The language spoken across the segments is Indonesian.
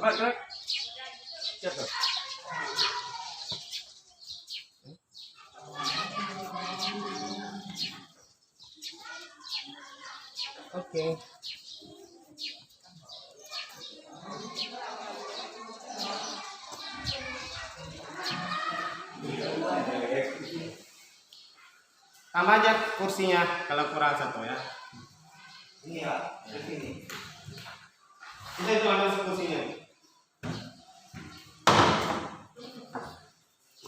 Oke. Tambah aja kursinya kalau kurang satu ya. Ini ya, di sini. Kita itu ambil kursinya.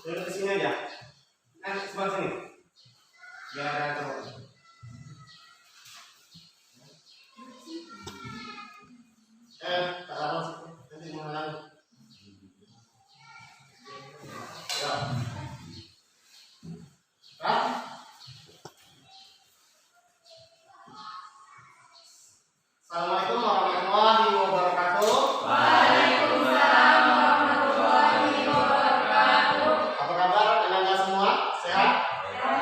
Duduk di sini aja. Kan sebelah sini. Biar ada terus. Taruh nanti mengalang. Ya. Assalamualaikum warahmatullahi wabarakatuh. Waalaikumsalam warahmatullahi wabarakatuh. Apa kabar teman-teman semua? Sehat?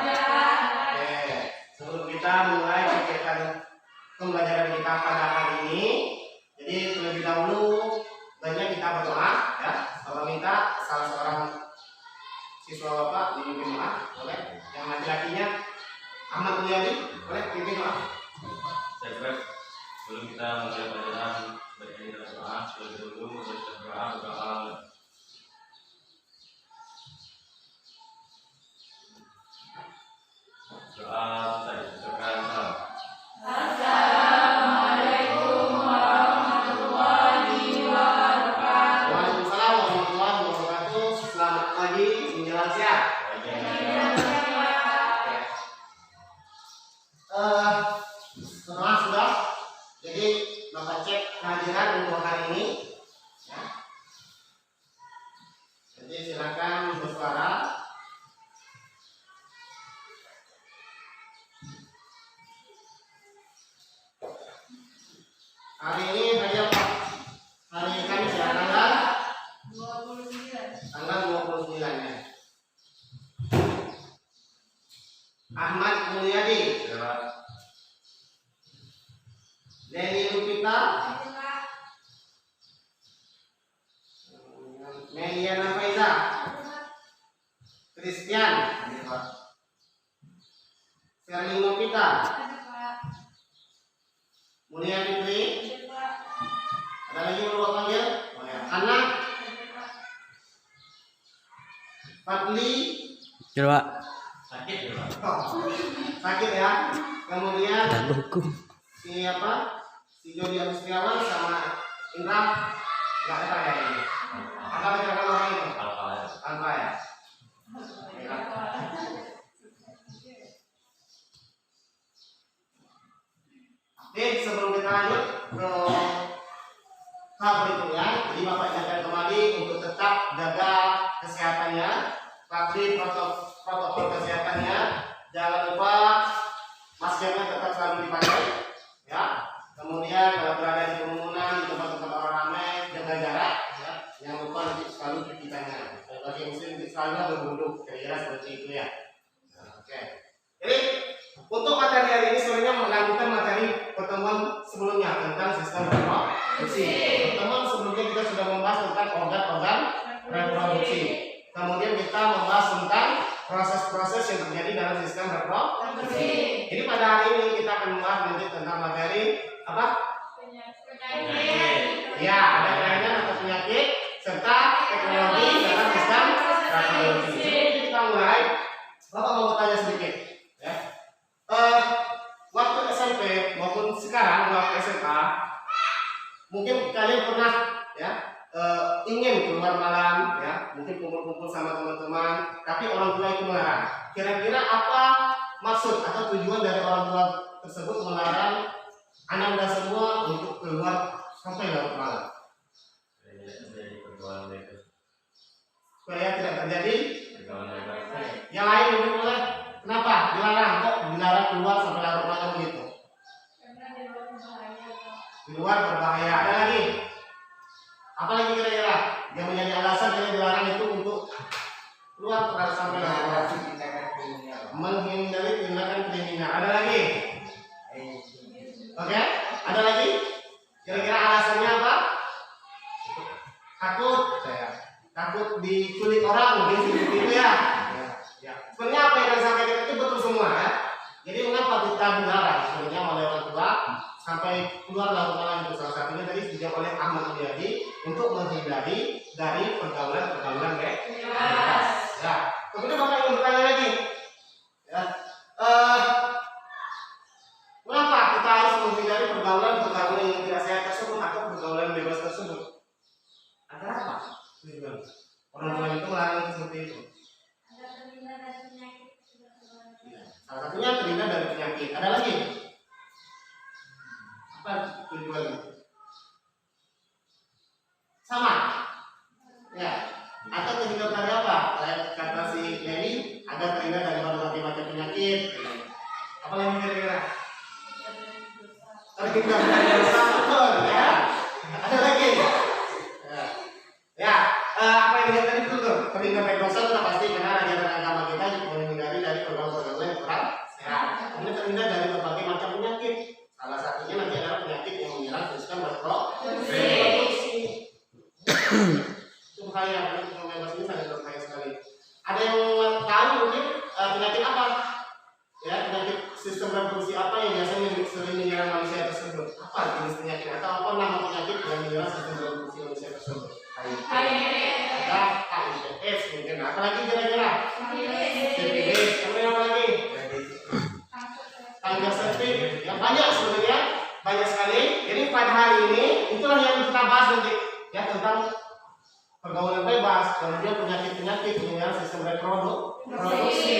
Sehat. Oke. Sebelum kita mulai kegiatan pembelajaran kita pada hari ini, jadi terlebih dahulu banyak kita berdoa ya. Bapak minta salah seorang siswa Bapak dipimpin doa, boleh? Yang laki-lakinya Ahmad Mulyadi, boleh pimpin doa? Sebelum kita mulai pelajaran sebaiknya kita berdoa terlebih dahulu. Berdoa saya ucapkan salam. Assalamualaikum warahmatullahi wabarakatuh. Waalaikumsalam warahmatullahi wabarakatuh. Selamat pagi menjelang siang. Semua sudah. Jadi Bapak cek kehadiran untuk hari ini. Ya. Jadi silakan bersuara. Hari ini hari apa? Hari Kamis ya, tanggal 29 ya. Ahmad Mulyadi, Leni Lupita, Meliana Faiza, Christian, Serling Lupita, Mulia Fitri, ada lagi yang mau panggil? Anak, Fadli, Coba. Sakit ya Pak? sakit ya. Kemudian Tangguhku. siapa? Si Jody Agustiawan sama Indra nggak ada ya ini. Apa kecelakaan orang itu? Tanpa ya. Oke, sebelum kita lanjut ke tahap berikutnya, jadi Bapak ingatkan kembali untuk tetap jaga kesehatannya, patuhi protokol kesehatannya, jangan lupa maskernya tetap selalu dipakai, ya. Kemudian kalau berada di kerumunan di tempat-tempat orang ramai, jaga jarak, ya. Jangan lupa nanti selalu cuci tangan. Bagi muslim selalu berwudu, kira-kira seperti itu ya. Nah, oke. Jadi untuk materi hari ini sebenarnya melanjutkan materi pertemuan sebelumnya tentang sistem reproduksi. Pertemuan sebelumnya kita sudah membahas tentang organ-organ reproduksi. Kemudian kita membahas tentang proses-proses yang terjadi dalam sistem reproduksi. Jadi pada hari ini kita akan membahas nanti tentang materi apa? Ya, ada kelainan atau penyakit serta teknologi dalam sistem reproduksi. Jadi kita mulai. Bapak mau bertanya sedikit, ya. Waktu SMP maupun sekarang waktu SMA, mungkin kalian pernah ya ingin keluar malam, ya, mungkin kumpul-kumpul sama teman-teman, tapi orang tua itu melarang. Kira-kira apa maksud atau tujuan dari orang tua tersebut melarang anak-anak semua untuk keluar sampai larut malam? Supaya tidak terjadi. Yang lain mungkin boleh. Kenapa dilarang? Kok dilarang keluar sampai larut malam begitu? Di luar berbahaya. Ada lagi? Apa lagi kira-kira yang menjadi alasan kalian dilarang itu untuk keluar sampai larut malam? Menghindari tindakan kriminal. Ada lagi? Oke? Ada lagi? Kira-kira alasannya apa? takut diculik orang mungkin seperti itu ya. Ya. Sebenarnya apa yang disampaikan itu betul semua ya. Jadi mengapa kita melarang sebenarnya oleh orang tua sampai keluarlah pengalaman itu, salah satunya tadi dijawab oleh Ahmad Mulyadi untuk menghindari dari pergaulan bebas. Ya. Kemudian Bapak ingin bertanya lagi. Ya. Mengapa kita harus menghindari pergaulan yang tidak sehat tersebut atau pergaulan bebas tersebut? Agar apa? Orang tua itu melarang seperti itu. Ya. Salah satunya terhindar dari penyakit. Ada lagi? Apa tujuannya? Sama? Ya. Atau terhindar dari apa? Kata si Lenny, agar terhindar dari berbagai macam penyakit. Apa lagi kira-kira? Terhindar dari dosa, betul ya. Ada lagi? Ya. Apa yang dilihat tadi betul? Terhindar dari dosa sudah pasti, karena ajaran agama kita menghindari dari pergaulan yang kurang sehat. Kemudian terhindar dari berbagai macam penyakit. Salah satunya nanti adalah penyakit yang menyerang sistem reproduksi. Itu bahaya, karena bebas ini sangat berbahaya sekali. Ada yang tahu mungkin penyakit apa? Ya, penyakit sistem reproduksi apa yang biasanya sering menyerang manusia tersebut? Apa jenis penyakit atau apa nama penyakit yang menyerang sistem reproduksi manusia tersebut? Ada HIV/AIDS mungkin. Apa lagi kira-kira? Syphilis. Kemudian apa lagi? Kanker cervix. Ya, banyak sebenarnya, banyak sekali. Jadi pada hari ini itulah yang kita bahas nanti ya, tentang pergaulan bebas, kemudian penyakit-penyakit menyerang sistem reproduksi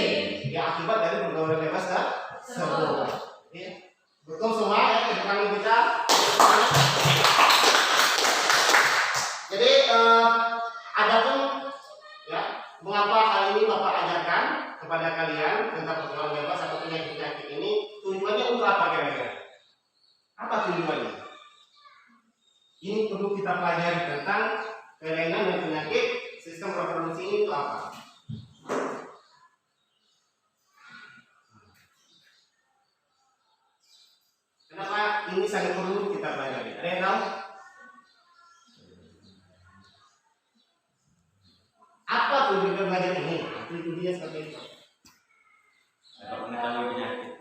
ya akibat dari pergaulan bebas tersebut. Ya. Betul semua ya, keterangan kita. Jadi adapun ya, mengapa hal ini Bapak ajarkan kepada kalian tentang pergaulan bebas atau penyakit-penyakit ini, tujuannya untuk apa kira-kira? Apa tujuannya? Ini perlu kita pelajari tentang kelainan dan penyakit sistem reproduksi ini itu apa? Kenapa ini sangat perlu kita pelajari? Ada yang tahu? Apa tujuan belajar ini? Itu dia seperti itu. Dapat mengetahui penyakit.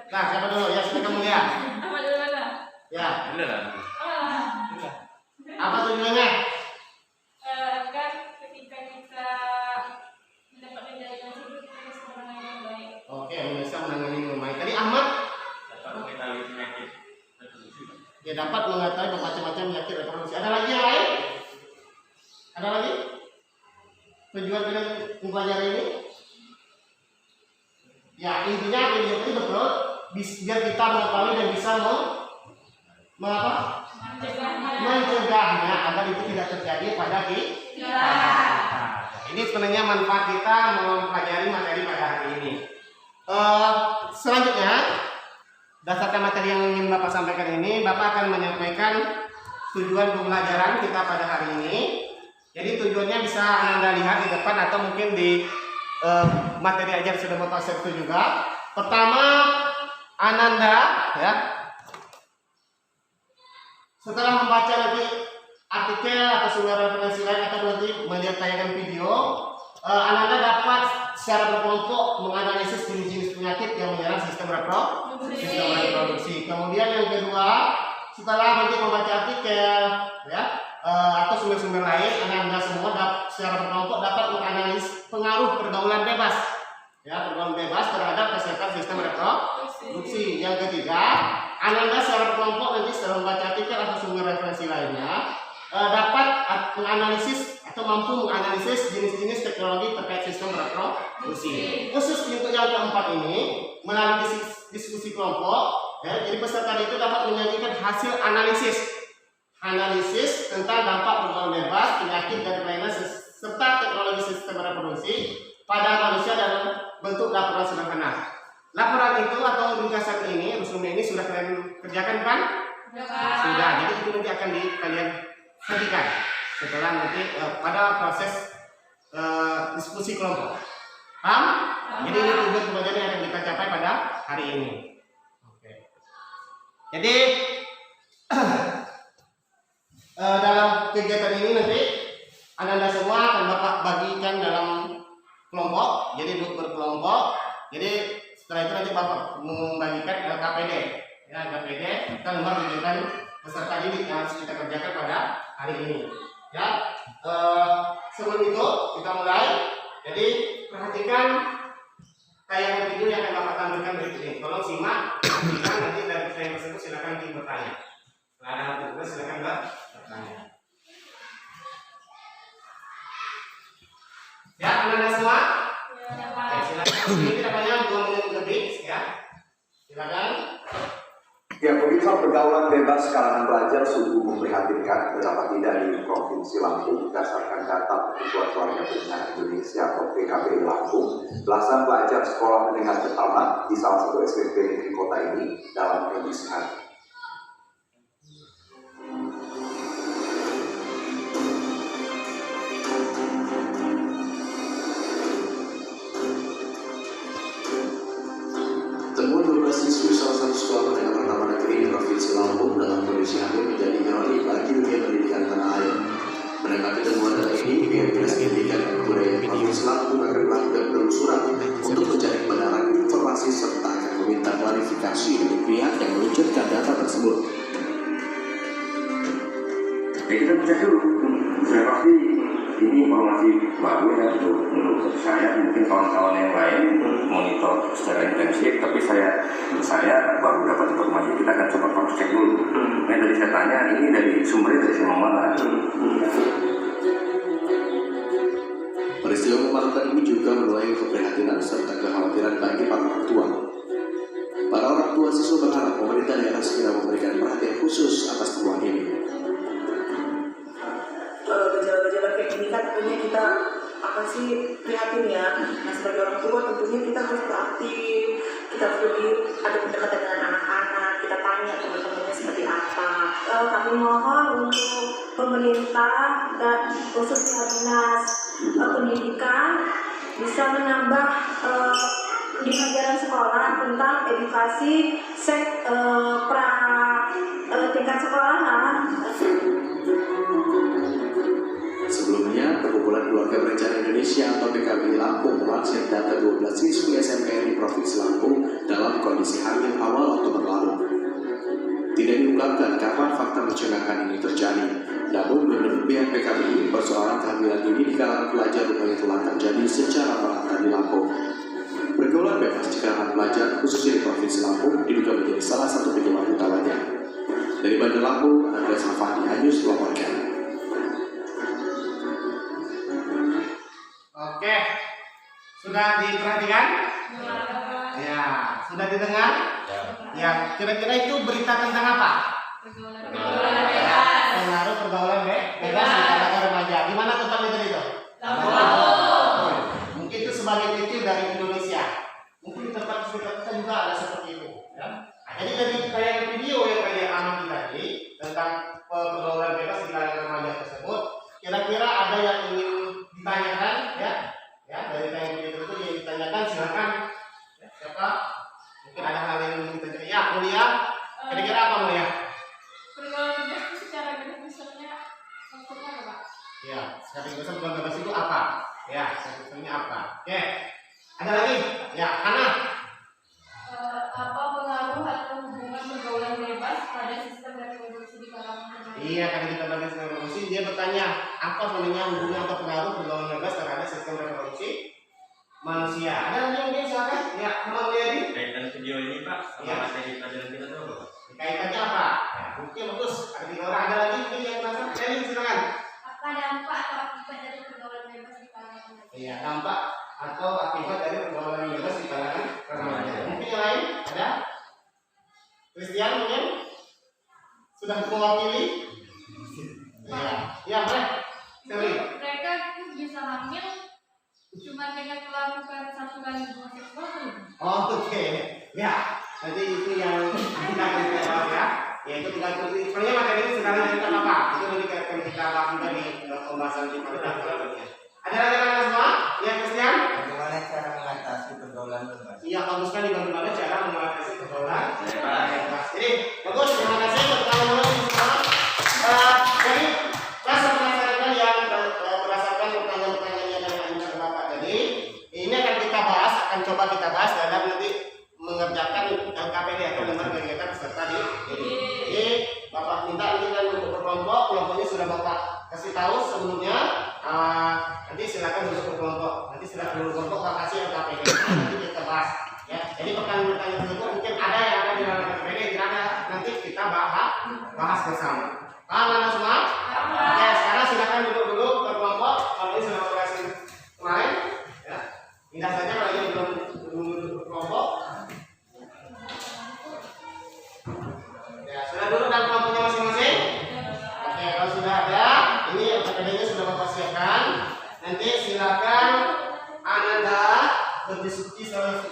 Nah, siapa dulu? Ya, sudah kamu lihat. Apa dulu mana? Ya. Beneran. Apa tujuannya? Kan ketika kita mendapatkan jaringan hidup, kita bisa menangani yang baik. Oke, bisa menangani dengan baik. Tadi Ahmad Dapat mengetahui penyakit reproduksi. dia dapat mengetahui macam-macam penyakit reproduksi. Ada lagi yang lain? Ada lagi? Tujuan dengan mempelajari ini? Ya, intinya video ini betul biar kita mengetahui dan bisa mencegahnya agar itu tidak terjadi pada kita. Ini sebenarnya manfaat kita mempelajari materi pada hari ini. Selanjutnya, berdasarkan materi yang ingin Bapak sampaikan ini, Bapak akan menyampaikan tujuan pembelajaran kita pada hari ini. Jadi tujuannya bisa Anda lihat di depan atau mungkin di materi ajar sudah Bapak share itu juga. Pertama, Ananda ya. Setelah membaca nanti artikel atau sumber referensi lain atau nanti melihat tayangan video, Ananda dapat secara berkelompok menganalisis jenis-jenis penyakit yang menyerang sistem reproduksi. Kemudian yang kedua, setelah nanti membaca artikel ya atau sumber-sumber lain, Anda semua secara berkelompok dapat menganalisis pengaruh pergaulan bebas ya, pergaulan bebas terhadap kesehatan sistem reproduksi. Yang ketiga, Anda secara berkelompok nanti setelah membaca artikel atau sumber referensi lainnya dapat menganalisis atau mampu menganalisis jenis-jenis teknologi terkait sistem reproduksi. Khusus untuk yang keempat ini, melalui diskusi kelompok ya, jadi peserta itu dapat menyajikan hasil analisis tentang dampak pergaulan bebas, penyakit dan kelainan serta teknologi sistem reproduksi pada manusia dalam bentuk laporan sederhana. Laporan itu atau ringkasan ini, resume ini sudah kalian kerjakan kan? Sudah. Jadi itu nanti akan kalian sajikan setelah nanti pada proses diskusi kelompok. Paham? Jadi ini tujuan pembelajaran yang akan kita capai pada hari ini. Oke. Jadi dalam kegiatan ini nanti Anda semua akan Bapak bagikan dalam kelompok, jadi berkelompok. Jadi setelah itu nanti Bapak membagikan LKPD. Ya, LKPD kita menunjukkan peserta didik yang harus kita kerjakan pada hari ini. Ya, sebelum itu kita mulai. Jadi perhatikan tayangan video yang akan Bapak tampilkan berikut ini. Tolong simak, perhatikan nanti dari saya tersebut silakan bertanya. Setelah ada silakan bertanya. Ya, Anda semua? Ya, Pak. Ya, silakan. Ini kita banyak 2 menit lebih, ya. Silakan. Ya, pemirsa, pergaulan bebas kalangan pelajar sungguh memprihatinkan. Betapa tidak di Provinsi Lampung, berdasarkan data Persatuan Keluarga Berencana Indonesia atau PKBI Lampung, belasan pelajar sekolah menengah pertama di salah satu SMP negeri kota ini dalam kondisi hati. Temuan 12 siswi salah satu sekolah menengah pertama negeri di Provinsi Lampung dalam kondisi hamil menjadi ironi bagi dunia pendidikan tanah air. Menanggapi temuan data ini, pihak Dinas Pendidikan dan Kebudayaan Provinsi Lampung akan melakukan penelusuran untuk mencari kebenaran informasi serta akan meminta klarifikasi dari pihak yang meluncurkan data tersebut. Ya kita cek dulu, sudah pasti ini informasi baru ya untuk saya, mungkin kawan-kawan yang lain monitor secara intensif, tapi saya baru dapat informasi. Kita akan coba cross check dulu. Nah, dari saya tanya ini dari sumbernya dari semua mana? Peristiwa memalukan ini juga menuai keprihatinan serta kekhawatiran bagi para orang tua. Para orang tua siswa berharap pemerintah daerah segera memberikan perhatian khusus atas temuan ini. Gejala-gejala kayak gini kan tentunya kita prihatin ya. Nah, sebagai orang tua tentunya kita harus proaktif, kita harus lebih ada pendekatan dengan anak-anak, kita tanya teman-temannya seperti apa. Kami mohon untuk pemerintah dan khususnya dinas pendidikan bisa menambah di pelajaran sekolah tentang edukasi tingkat sekolah. Sebelumnya, Perkumpulan Keluarga Berencana Indonesia atau PKBI Lampung melansir data 12 siswi SMK di Provinsi Lampung dalam kondisi hamil awal Oktober lalu. Tidak diungkapkan kapan fakta mencengangkan ini terjadi. Namun, menurut pihak PKBI, persoalan kehamilan ini di kalangan pelajar rupanya telah terjadi secara merata di Lampung. Pergaulan bebas di kalangan pelajar, khususnya di Provinsi Lampung, diduga menjadi salah satu penyebab utamanya. Dari Bandar Lampung, Andreas Afandi Anyus melaporkan. Oke. Sudah diperhatikan? Ya, sudah didengar? Ya, kira-kira itu berita tentang apa? Pengaruh pergaulan bebas di kalangan remaja. Di mana tempatnya tadi itu? Mungkin itu sebagai kecil dari Indonesia. Mungkin di tempat sekitar kita juga ada seperti itu. Ya. Nah, jadi dari kayak video yang kayak amati tadi tentang pergaulan bebas di kalangan remaja tersebut, kira-kira ada yang ingin ditanyakan? Ya, dari kayak video itu yang ditanyakan silakan. Ya, siapa? Mungkin ada hal yang ingin ditanyakan. Ya, Mulia. Kira-kira apa Mulia? Pergaulan bebas itu secara garis besarnya maksudnya apa, Pak? Ya, sekarang besar pergaulan bebas itu apa? Ya, sekarang apa? Oke. Ada lagi? Ya, Hana. Apa pengaruh atau hubungan pergaulan bebas pada sistem reproduksi di kalangan remaja? Iya, karena kita bahas sistem reproduksi, dia bertanya apa sebenarnya hubungan atau pengaruh pergaulan bebas terhadap sistem reproduksi manusia. Ada lagi yang silakan? Ya, Muhammad Mulyadi. Kaitan video ini Pak sama Ya. materi pelajaran kita tuh apa? Kaitannya apa? Ya, oke, bagus. Ada 3 orang. Ada lagi mungkin yang penasaran? Jadi silakan. Apa dampak atau akibat dari pergaulan bebas di kalangan remaja? Iya, dampak atau akibat dari pergaulan bebas di kalangan remaja. Mungkin yang lain ada? Christian mungkin sudah mewakili? Iya, iya, boleh. Mereka itu bisa hamil cuma dengan melakukan satu kali hubungan seksual. Oh, oke. Ya, nanti itu yang kita akan jawab ya. Yaitu tinggal sebenarnya materi ini sekarang kita apa? Itu nanti akan kita bahas juga di pembahasan di pada selanjutnya. Ada lagi yang semua? Ya, Christian? Bagaimana cara mengatasi pergaulan bebas? Iya, bagus sekali bagaimana cara mengatasi pergaulan bebas. Jadi, bagus. Terima kasih buat kawan-kawan semua. Jadi, kelas sudah Bapak kasih tahu sebelumnya. Nanti silakan duduk berkelompok. Nanti silakan duduk berkelompok Pak kasih LKPD. Nanti kita bahas. Ya, jadi pertanyaan-pertanyaan tersebut mungkin ada yang ada di dalam LKPD, tidak ada. Nanti kita bahas bersama. Paham anda semua? Ya, sekarang silakan duduk dulu berkelompok. Kalau ini sudah berhasil kemarin, ya. Tidak saja kalau ini belum duduk berkelompok. Ya, sudah duduk dalam kelompoknya masing-masing. Oke, kalau sudah ada, ini LKPD-nya sudah Bapak siapkan. Nanti silakan Anda berdiskusi secara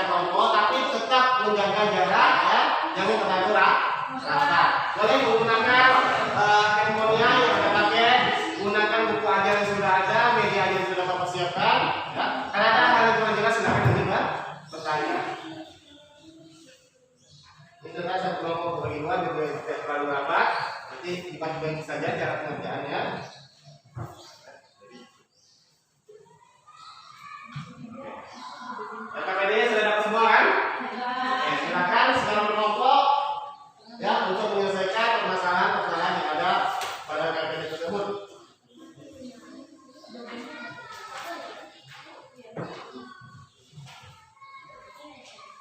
kelompok, tapi tetap menjaga jarak, ya, jangan terlalu rapat. Boleh menggunakan handphonenya yang ada pakai, gunakan buku ajar yang sudah ada, media yang sudah Bapak siapkan. Ya. Karena ada hal yang kurang jelas, silakan nanti bertanya. Itu kan satu kelompok bagi dua, tidak terlalu rapat. Nanti dibagi-bagi saja cara pengerjaannya. LKPD-nya sudah dapat semua kan? Oke, silakan sekarang berkelompok ya untuk menyelesaikan permasalahan yang ada pada LKPD tersebut.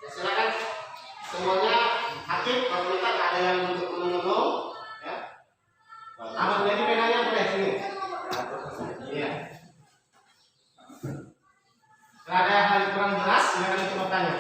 Ya, silakan semuanya aktif. Kalau kita ada yang untuk menunggu, ya. Ahmad jadi penanya boleh sini. Iya. Kalau ada hal yang kurang jelas, silakan itu bertanya.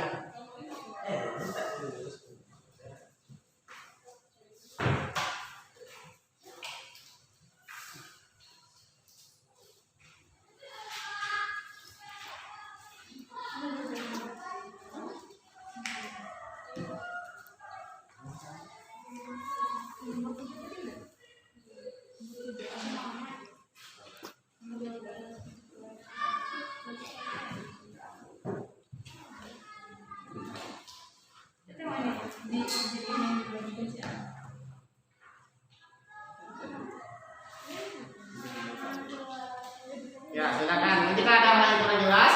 Ya, silakan. Nanti kalau ada hal yang kurang jelas,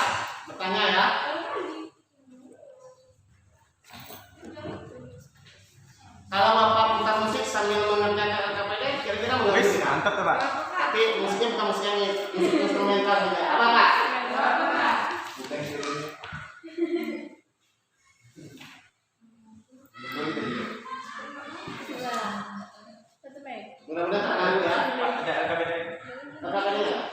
bertanya ya. Kalau Bapak putar musik sambil mengerjakan LKPD, kira-kira mengerti tidak? Mantap tuh Pak. Tapi musiknya bukan musik yang instrumental saja. Apa Pak? Mudah-mudahan tak ganggu ya. Ada LKPD. LKPD ya?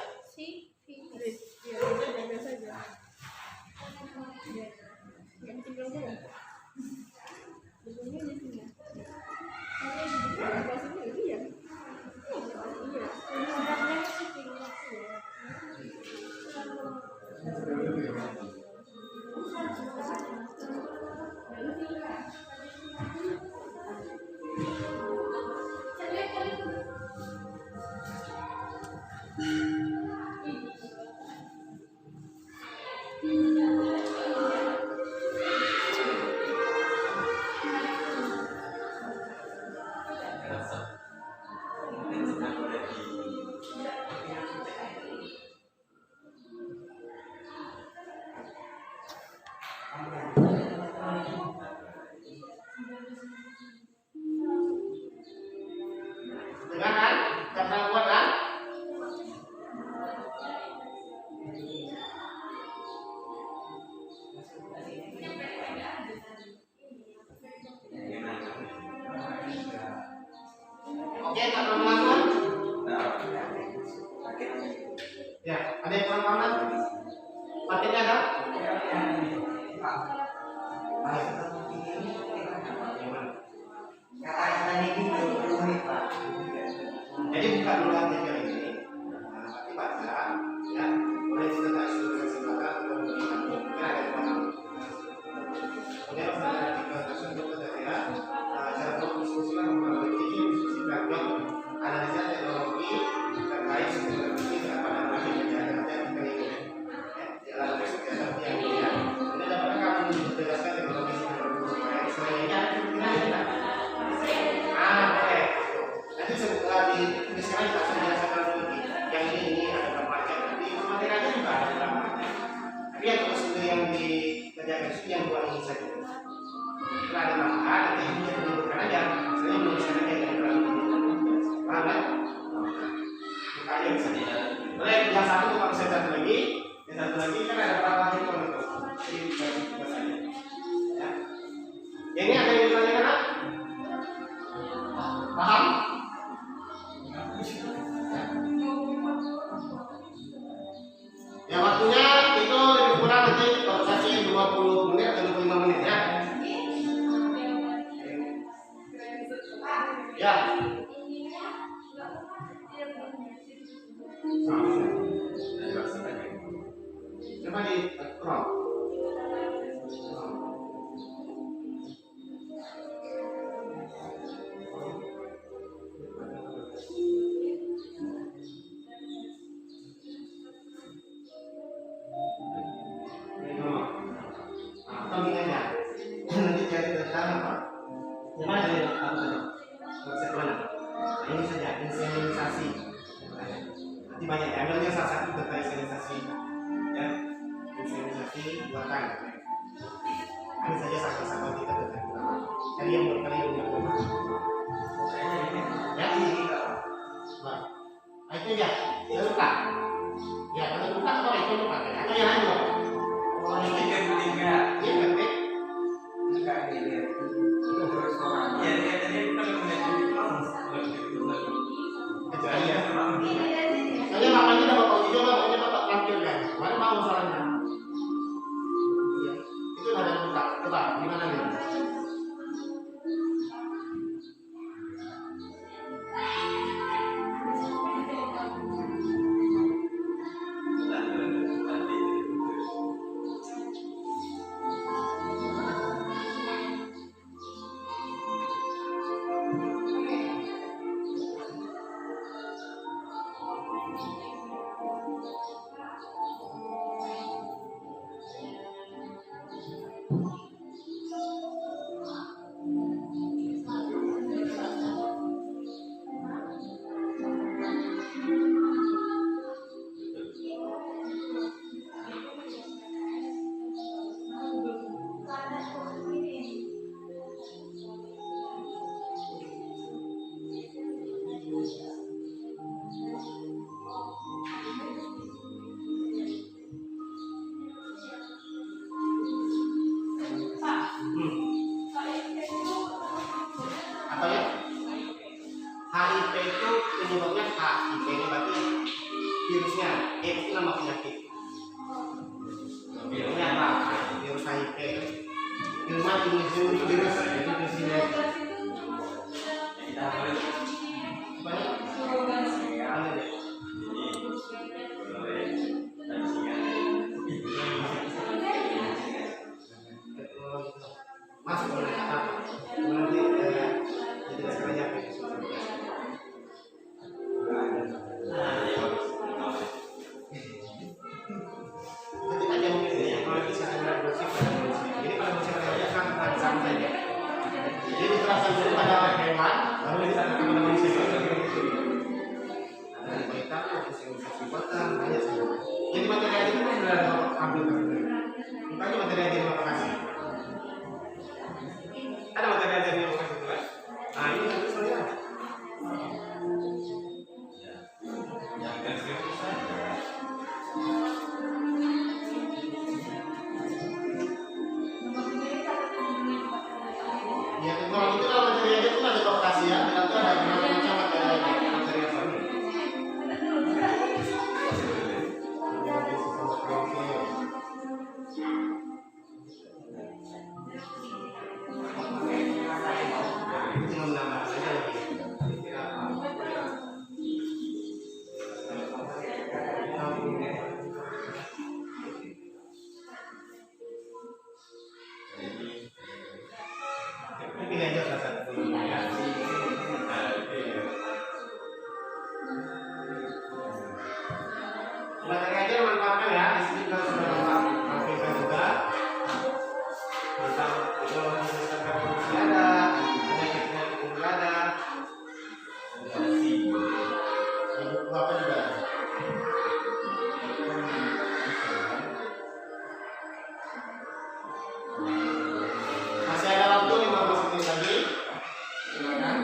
Dengar kan? Karena kuat kan? Oke, tak perlu mengatur. Ya, ada yang kurang paham? Materi ada? Baik. Jadi buka dulu artikel ini, nanti baca, ya. Boleh kita tak silakan kemudian mungkin ada yang paham. Kemudian pada artikel tersebut ya, cara berdiskusi memperbaiki diskusi background, analisa teknologi terkait teknologi dapat menjadi penjelasan artikel ini. Ya, dalam kegiatan yang ini, ini dapat kami menjelaskan teknologi selain ini ada kemungkinan tidak? Oke. Nanti setelah dituliskan kita akan menjelaskan lagi. Yang ini ada gambarnya. Nanti materi aja juga ada gambarnya. Tapi yang prosedur yang dikerjakan itu yang dua ini saja. Setelah ada tambahan, nanti yang menunjukkan aja. Sebenarnya menuliskan aja yang kurang. Paham kan? Coba di crop. Atau gini aja, nanti cari tentang apa? Yang mana dari apa tadi? Konsep mana? Nah, ini saja inseminasi. Nanti banyak ya, ambilnya salah satu tentang inseminasi, ya. Inseminasi buatan. Ini saja sama-sama kita tentang pertama. Cari yang berkali yang ya ini. Nah, itu ya, itu luka. Ya, kalau luka atau itu luka, atau yang lain luka. Oh, ini tiga. Iya, betul. Enggak ini. Terus orang. Iya, dia tadi kita Soalnya makanya udah bapak uji coba, makanya bapak tampilkan. Mana mau masalahnya? Iya, itu ada yang buka. Coba, gimana nih? Apa ya? HIV itu penyebabnya HIV ini berarti virusnya, itu nama penyakit. Virusnya apa? Virus HIV. Human immunodeficiency virus, itu virusnya. Apa ya? Ada deh. Masuk oleh apa? Nanti tidak sengaja. Ketika dia memilih kalau bisa reproduksi pada manusia. Jadi pada manusia pada kan sama saja. Jadi diterapkan dulu pada hewan, baru bisa pada manusia. Ada kita inseminasi buatan banyak saja. Jadi materi itu sudah ambil kan. Makanya materi yang dimakan. Ada materi yang dimakan itu kan? Nah ini harus saya. Ya, kalau itu kalau materi aja itu ada lokasi ya, dan itu ada macam materi apa ini? Cuma menambah saja lagi. Pilih aja salah satu. Materi aja manfaatkan ya. Di sini kita sudah tampilkan juga tentang penyelesaian reproduksi ada, penyakit juga ada, ibu apa juga ada. Masih ada waktu 15 menit lagi. Silakan.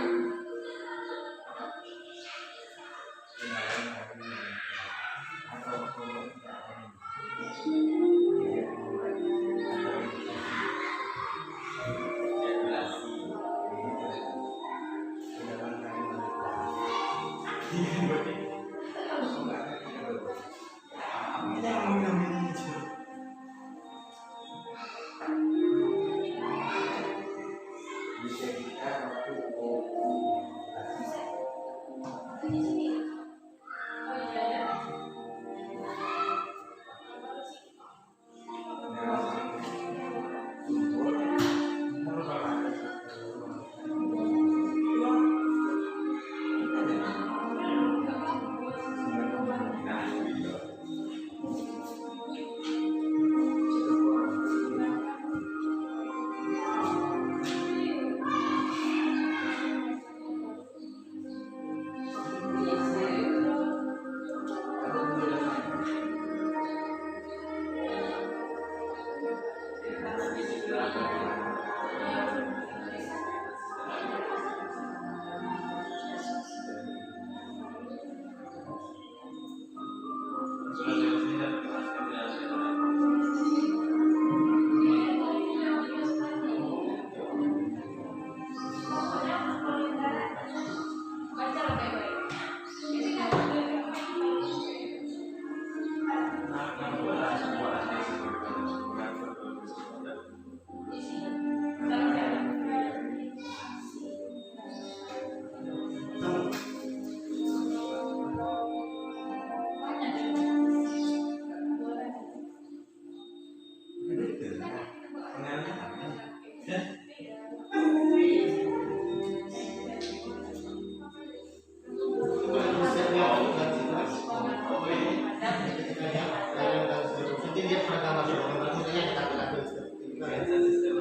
Nanti dia pernah masuk maksudnya kita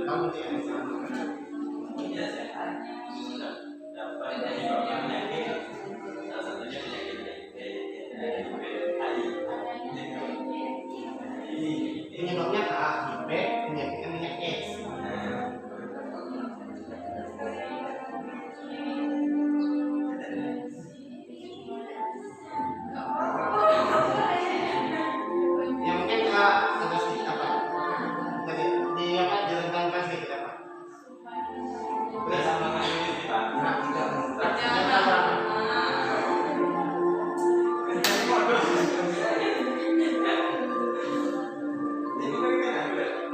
kamu penyebabnya A, B, penyakitnya minyak X. Yang mungkin ada sedikit apa? Jadi di apa jalan kan sedikit apa?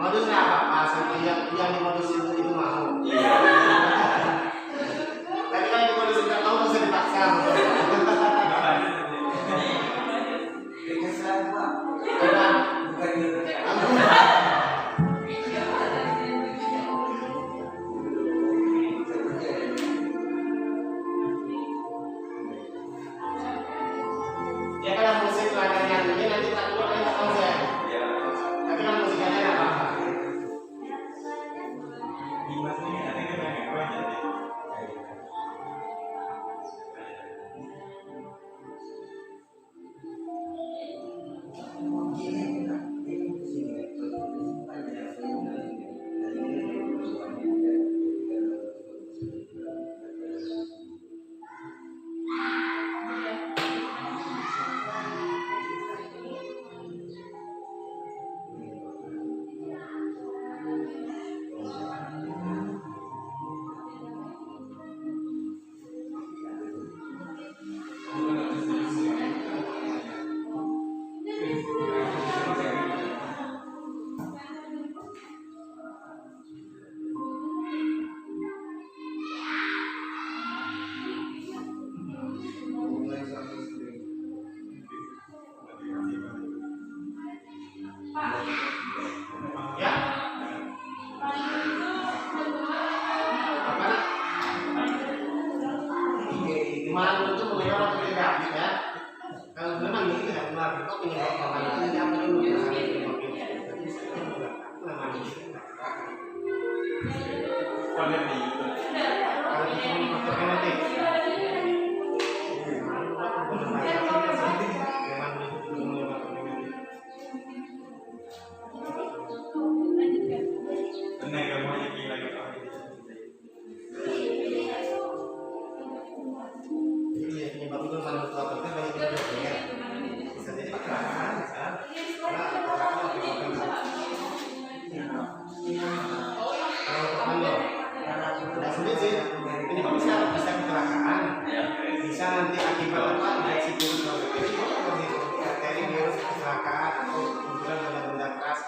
Modusnya apa? Sampai yang dimodus itu mau. Tapi kalau dimodus tidak tahu bisa dipaksa. Ya kalau musik lainnya nyanyi nanti tak dulu ada konser. Tapi kalau musiknya apa? Ya. Apa? Gimana itu mengenai orang tidak ya? Kalau memang ini tidak benar, kok penyebab orang itu tidak perlu bisa kecelakaan, bisa nanti akibat apa infeksi virus bakteri virus kecelakaan atau kumpulan benda-benda keras.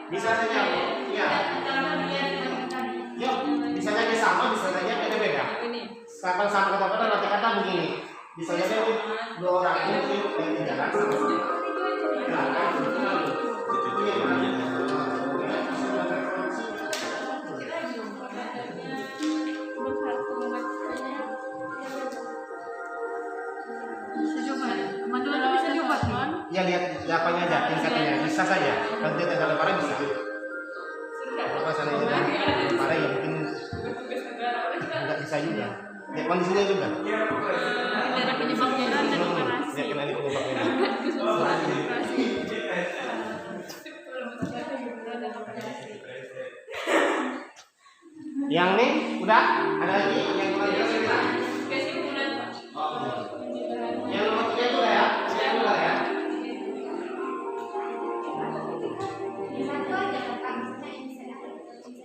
Bisa saja, ya. Ya, bisa saja sama, bisa saja beda-beda. Sama kata-kata kata-kata begini. Bisa saja dua orang ini yang jalan sama-sama. Ya lihat apanya aja, tingkatannya bisa saja. Kalau dia tidak parah bisa. Kalau sana itu parah ya mungkin tidak bisa juga. Lihat kondisinya juga. Lihat penyebabnya dan operasi. Lihat kena penyebabnya. Yang nih udah ada lagi yang kurang jelas kita. Kesimpulan Pak. Yang nomor 3 itu ya, saya udah ya.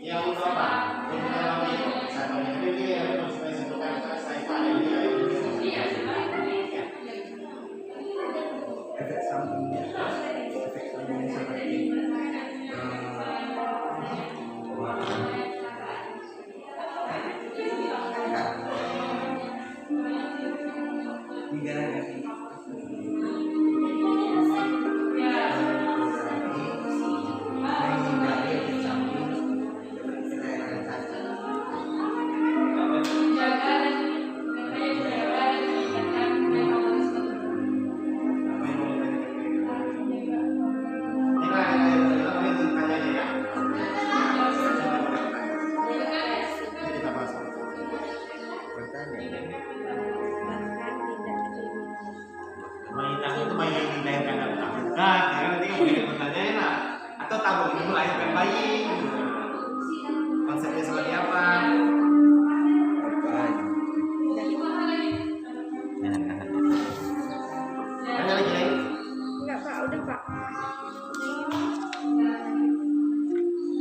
Yang berapa? Yang berapa itu? Satu yang ini yang harus saya sebutkan saya pada dia. Efek sampingnya seperti negara bahkan tidak kriminal. Bayi tabung itu bayi yang dilahirkan dalam tabung kan? Ya kan nanti kemudian pertanyaannya lah. Atau tabung ini melahirkan bayi? Konsepnya seperti apa? Tanya lagi lain? Enggak Pak, udah Pak.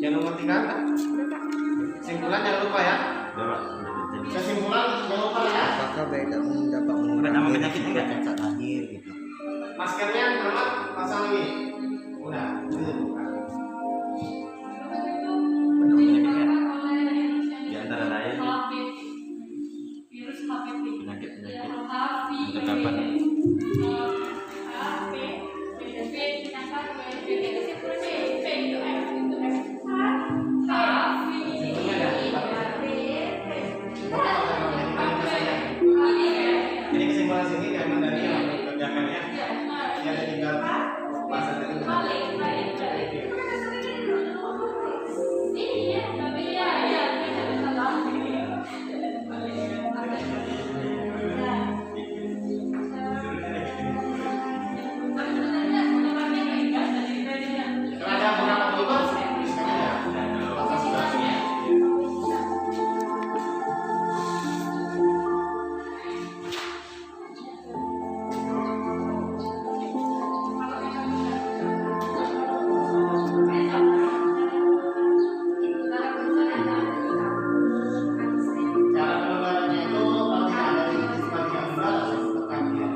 Yang nomor 3 kan? Udah Pak. Simpulan jangan lupa ya. Kesimpulan jangan lupa ya. Apakah bayi tak dapat mengurangi risiko cacat lahir gitu? Maskernya Muhammad pasang lagi. Udah, itu bukan. Di antara lain Virus HPV. penyakit-penyakit Yang terdapat Jadi kesimpulan sini memang dari yang kerjakannya ya ada 3 pasal itu. Ada beberapa tugas cara penularannya itu pasti ada di sebagian besar tetap ya.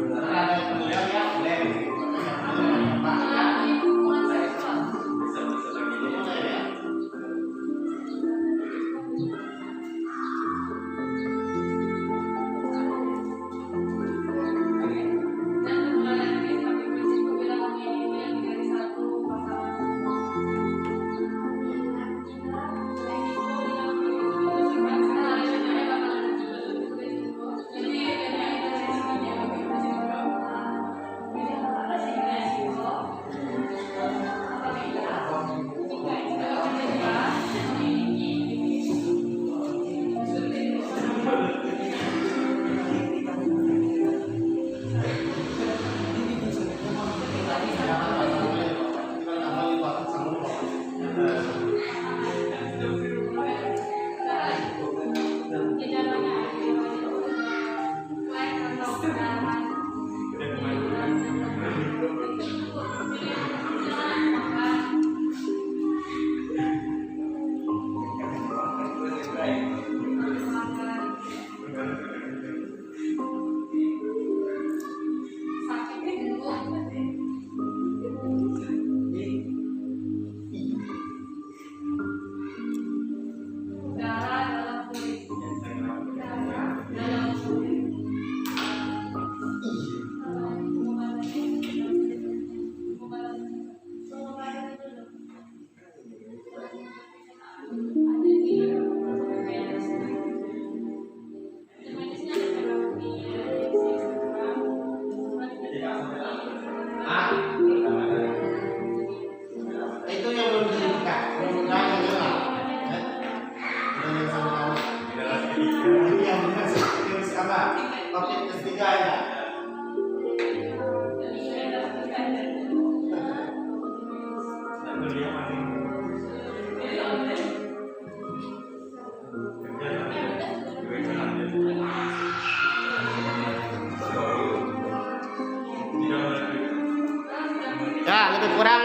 Karena ada yang kemudian ya boleh itu yang belum dibuka, yang jelas. Yang sama tahu. Ini yang benar virus apa? Covid ketiga ya. Ya, lebih kurang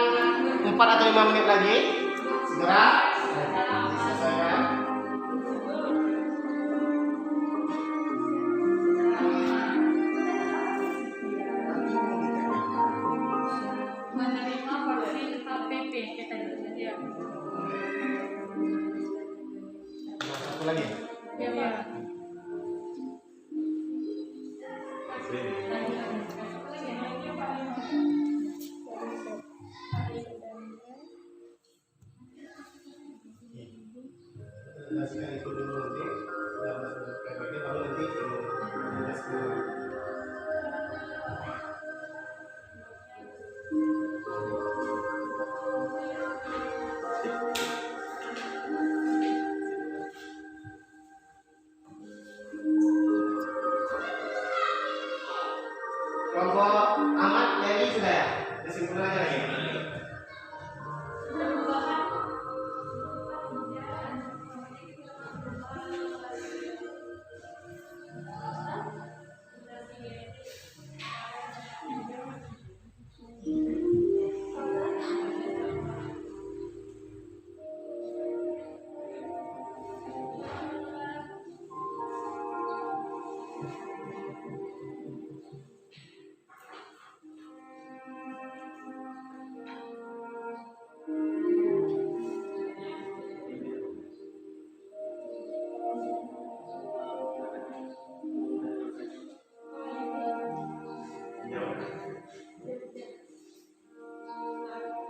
4 atau 5 menit lagi. Segera diselesaikan. Menerima vaksin HPV kita ya. Satu lagi. Ya Pak. Jelaskan itu dulu nanti. Baru nanti jelaskan.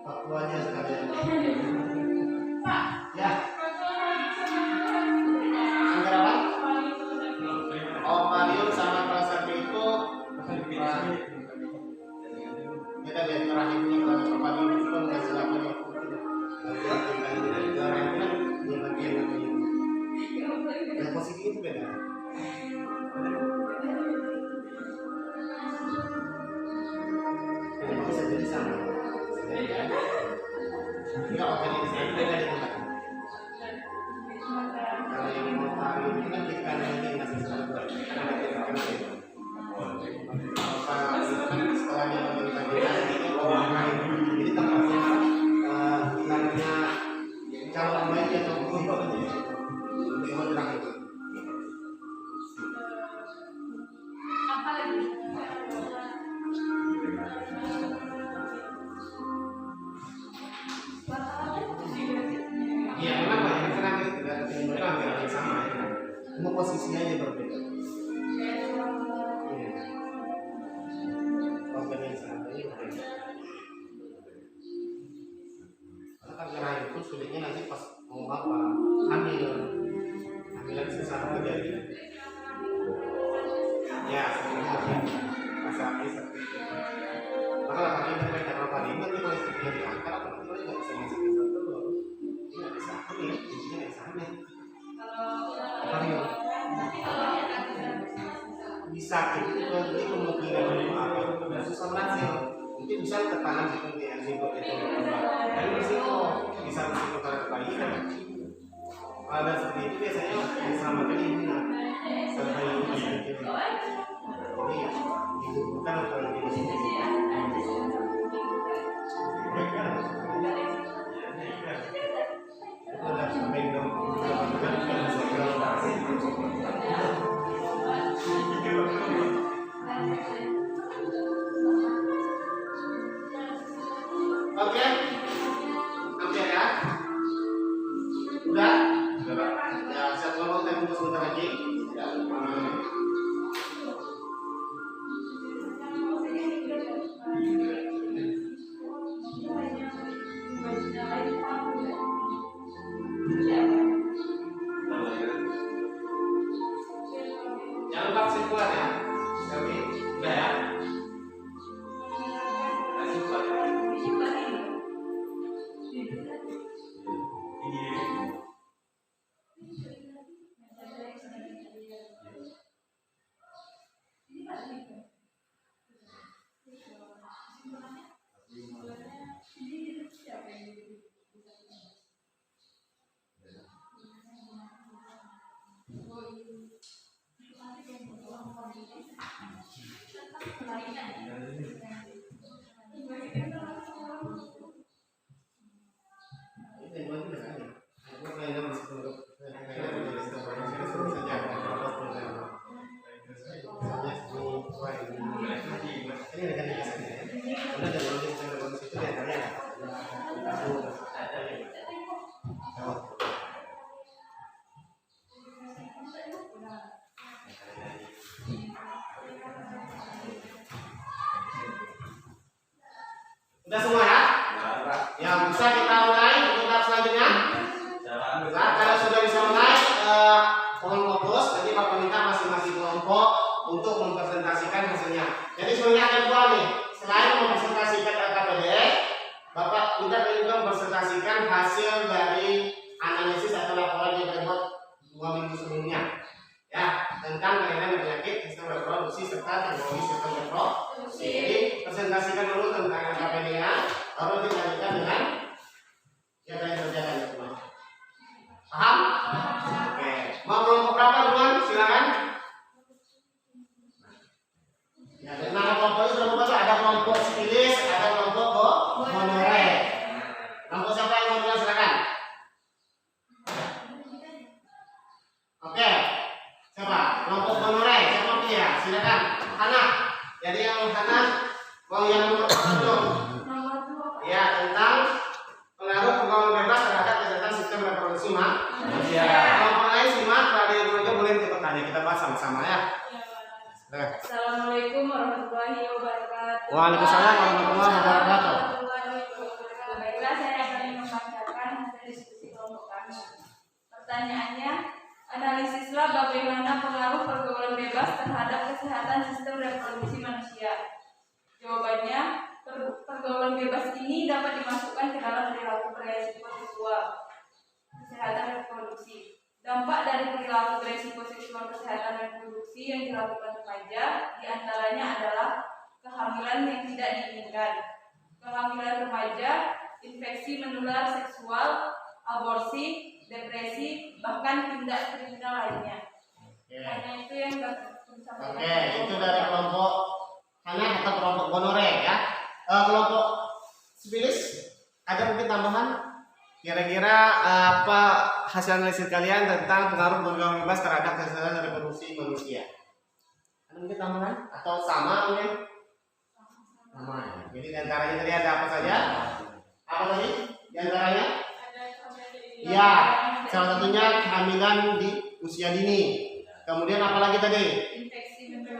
Papua aja sekalian. Ya, anggar apa? Oh, Marium sama Prasakti itu beda dari rahimnya. Kalau Marium itu kan nggak selama dia bagian yang positif itu beda. Jadi bisa jadi sama. Enggak organisasi beda di tempat. Kalau yang mau tahu itu kan kita nanti masih selalu karena kita kan setelah dia memberikan itu orang lain. Jadi tempatnya namanya calon bayi atau untuk menjelang itu. Apa lagi? Iya, memang banyak karena mereka hampir yang sama ya. Cuma posisinya aja berbeda. Iya. Organ yang sama ini berbeda. Karena kan gerah itu sulitnya nanti pas mau apa hamil sesama terjadi. Ya, sebenarnya masa habis seperti itu. Maka lagi mereka kalau ini nanti kalau istrinya diangkat, nanti mereka nggak bisa masuk ke telur. Nggak bisa hamil, intinya nggak bisa hamil. Hamil bisa itu nanti kemungkinan apa susah berhasil. Mungkin bisa tertanam gitu di enzim itu tapi risiko bisa risiko terhadap bayi kan. Ada seperti itu biasanya diselamatkan ibunya sampai ibu masih kecil. Jadi ibu bukan kalau di sini. Itu ada sampai dong. Oke, hampir ya. Udah? Ya, saya tolong kita tunggu sebentar lagi. Ya, jangan lupa kesimpulan ya. Oke, udah ya. Udah semua ya? Yang bisa kita mulai untuk tahap selanjutnya. Nah, kalau sudah bisa mulai, mohon fokus. Nanti Bapak minta masing-masing kelompok untuk mempresentasikan hasilnya. Jadi sebenarnya ada dua nih. Selain mempresentasikan LKPD, Bapak minta juga mempresentasikan hasil dari analisis atau laporan yang dibuat 2 minggu sebelumnya. Ya, tentang penanganan penyakit, sistem reproduksi serta teknologi sistem reproduksi. Jadi presentasikan dulu tentang LKPD-nya, baru dilanjutkan dengan yang kalian kerjakan ya teman. Paham? Oke. Mau kelompok berapa duluan? Silakan. Ya, dari nama kelompoknya sudah berapa? Ada kelompok stilis, ada kelompok monore. Kelompok siapa yang mau duluan? Silakan. Oke. Siapa? Kelompok monore. Siapa Oke ya, silakan. Hana. Jadi yang Hana mau yang nomor dulu. Nomor 2. Ya, tentang pengaruh pergaulan bebas terhadap kesehatan sistem reproduksi manusia. Kelompok lain simak, kalau ada yang boleh ikut tanya, kita bahas sama-sama ya. Assalamualaikum warahmatullahi wabarakatuh. Waalaikumsalam warahmatullahi wabarakatuh. Baiklah, saya akan membacakan hasil diskusi kelompok kami. Pertanyaannya, analisislah bagaimana pengaruh pergaulan bebas terhadap kesehatan sistem reproduksi manusia. Jawabannya, pergaulan bebas ini dapat dimasukkan ke dalam perilaku beresiko seksual, kesehatan reproduksi. Dampak dari perilaku beresiko seksual kesehatan reproduksi yang dilakukan remaja diantaranya adalah kehamilan yang tidak diinginkan, kehamilan remaja, infeksi menular seksual, aborsi, depresi, bahkan tindak kriminal lainnya. Hanya itu yang dapat disampaikan. Oke, itu dari kelompok Hana atau kelompok Bonore ya. Kelompok Sipilis, ada mungkin tambahan? Kira-kira apa hasil analisis kalian tentang pengaruh pergaulan bebas terhadap kesehatan reproduksi manusia? Ada mungkin tambahan atau sama mungkin? Sama. Jadi diantaranya tadi ada apa saja? Apa tadi? Diantaranya? Ya, salah satunya kehamilan di usia dini. Kemudian apa lagi tadi?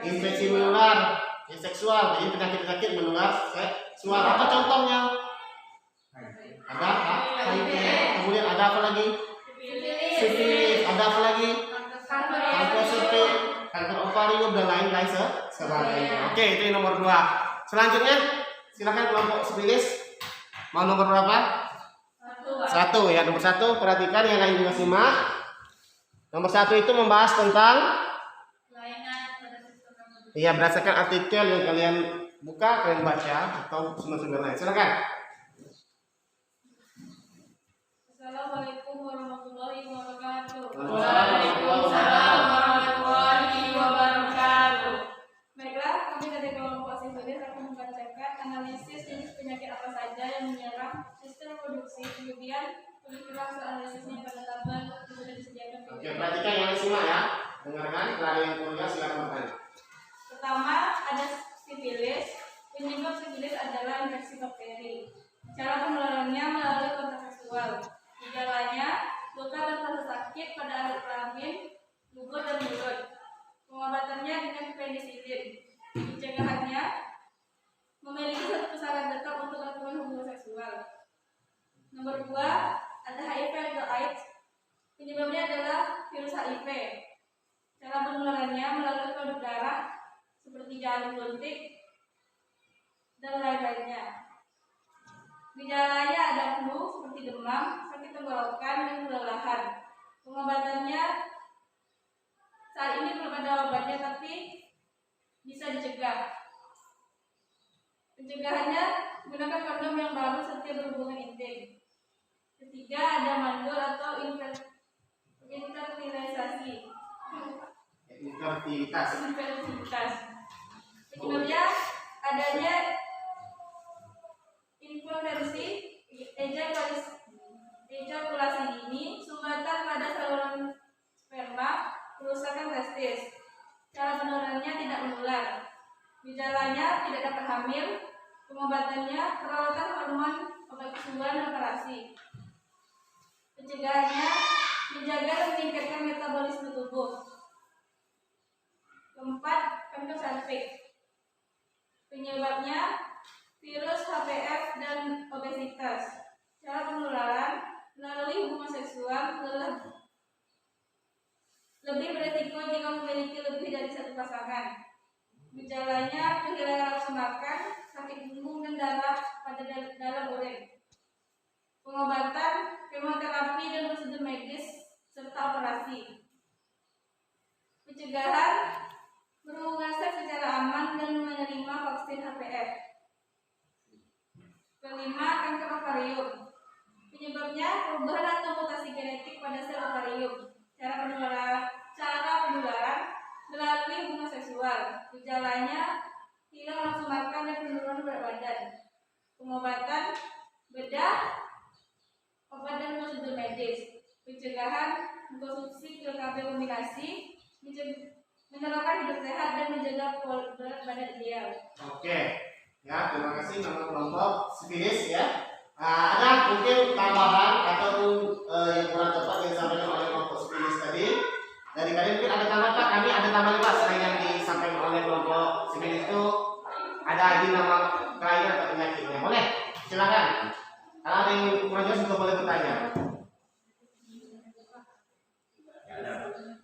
Infeksi menular seksual, jadi penyakit-penyakit menular seksual. Apa contohnya? Ada HIV, kemudian ada apa lagi? Sifilis, ada apa lagi? Kanker cervix, kanker ovarium dan lain-lain sebagainya. Oke, itu yang nomor 2. Selanjutnya, silakan kelompok sifilis. Mau nomor berapa? 1 ya, nomor 1. Perhatikan yang lain juga simak. Nomor 1 itu membahas tentang berdasarkan artikel yang kalian buka, kalian baca atau sumber-sumber lain. Silakan. Assalamualaikum warahmatullahi wabarakatuh. Waalaikumsalam warahmatullahi wabarakatuh. Baiklah, kami dari kelompok sifilis akan membacakan analisis jenis penyakit apa saja yang menyerang sistem reproduksi, kemudian pemikiran analisisnya pada tabel yang sudah disediakan. Oke, perhatikan yang simak ya. Dengarkan, kalau ada yang kuliah silakan bertanya. Pertama, ada sifilis. Penyebab sifilis adalah infeksi bakteri. Cara penularannya melalui kontak seksual. Gejalanya, luka dan rasa sakit pada alat kelamin, gugur dan mulut. Pengobatannya dengan penisilin. Pencegahannya, memiliki satu pusaran tetap untuk lakukan hubungan seksual. Nomor 2, ada HIV atau AIDS. Penyebabnya adalah virus HIV. Cara penularannya melalui produk darah seperti jarum suntik dan lain-lainnya. Gejalanya ada flu seperti demam, sakit tenggorokan, dan kelelahan. Pengobatannya saat ini belum ada obatnya, tapi bisa dicegah. Pencegahannya gunakan kondom yang baru setiap berhubungan intim. Ketiga, ada mandul atau infertilisasi. Infertilitas. Penyebabnya adanya inkonversi, ejakulasi dini, sumbatan pada saluran sperma, kerusakan testis. Cara penularannya tidak menular. Gejalanya tidak dapat hamil. Pengobatannya perawatan hormon, obat kesembuhan, dan operasi. Pencegahannya menjaga dan meningkatkan metabolisme tubuh. Keempat, kanker cervix. Penyebabnya virus HPV dan obesitas. Cara penularan melalui hubungan seksual lebih beresiko jika memiliki lebih dari satu pasangan. Gejalanya kehilangan nafsu makan, sakit punggung, dan darah pada dalam urin. Pengobatan, kemoterapi, dan prosedur medis serta operasi. Pencegahan, berhubungan seks secara aman dan menerima vaksin HPV. Kelima, kanker ovarium. Penyebabnya perubahan atau mutasi genetik pada sel ovarium. Cara penularan melalui hubungan seksual. Gejalanya hilang nafsu makan dan penurunan berat badan. Pengobatan, bedah, obat dan prosedur medis. Pencegahan, mengkonsumsi pil KB kombinasi, menerapkan hidup sehat dan menjaga berat badan ideal. Oke, ya terima kasih nama kelompok sifilis ya. Ada mungkin tambahan atau yang kurang tepat yang disampaikan oleh kelompok sifilis tadi. Dari kalian mungkin ada tambahan Pak? Kami ada tambahan Pak selain yang disampaikan oleh kelompok sifilis itu ada lagi nama kelainan atau penyakitnya. Boleh? Silakan. Kalau ada yang kurang jelas juga boleh bertanya.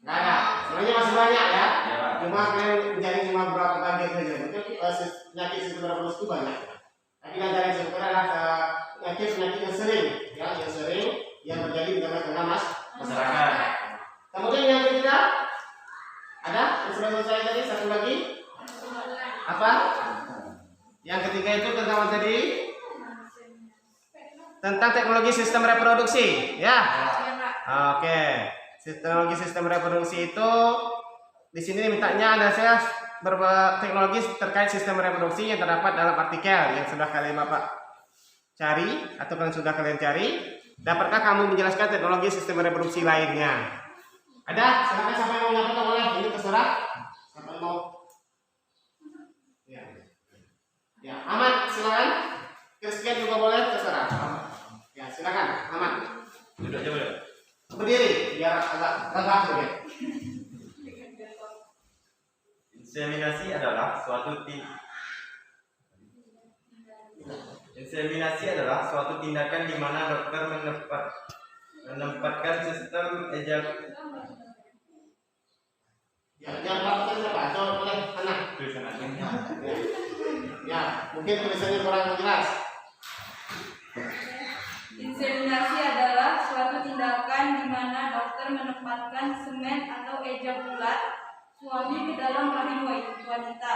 Nggak ada. Sebenarnya masih banyak ya. Cuma kalian menjadi cuma beberapa bagian saja. Mungkin penyakit sistem reproduksi itu banyak. Tapi antara yang sebutkan adalah penyakit yang sering, ya, yang sering yang terjadi di tengah-tengah masyarakat. Kemudian yang ketiga ada yang sudah selesai tadi, satu lagi apa? Yang ketiga itu tentang tadi tentang teknologi sistem reproduksi, ya. Oke. Teknologi sistem reproduksi itu di sini mintanya ada saya berteknologi terkait sistem reproduksi yang terdapat dalam artikel yang sudah kalian Bapak cari atau yang sudah kalian cari. Dapatkah kamu menjelaskan teknologi sistem reproduksi lainnya? Ada? Silakan siapa yang mau menyampaikan boleh. Ini terserah. Siapa yang mau? Ya. Ya, Ahmad silakan. Christian juga boleh, terserah. Ya, silakan, Ahmad. Duduk aja boleh. Berdiri biar agak tegak sedikit. Inseminasi adalah suatu tindakan di mana dokter menempatkan sistem Ya, jangan pakai siapa? Coba boleh anak. tulisan aslinya. Ya, mungkin tulisannya kurang jelas. Inseminasi adalah suatu tindakan di mana dokter menempatkan semen atau ejakulat suami ke dalam rahim wanita.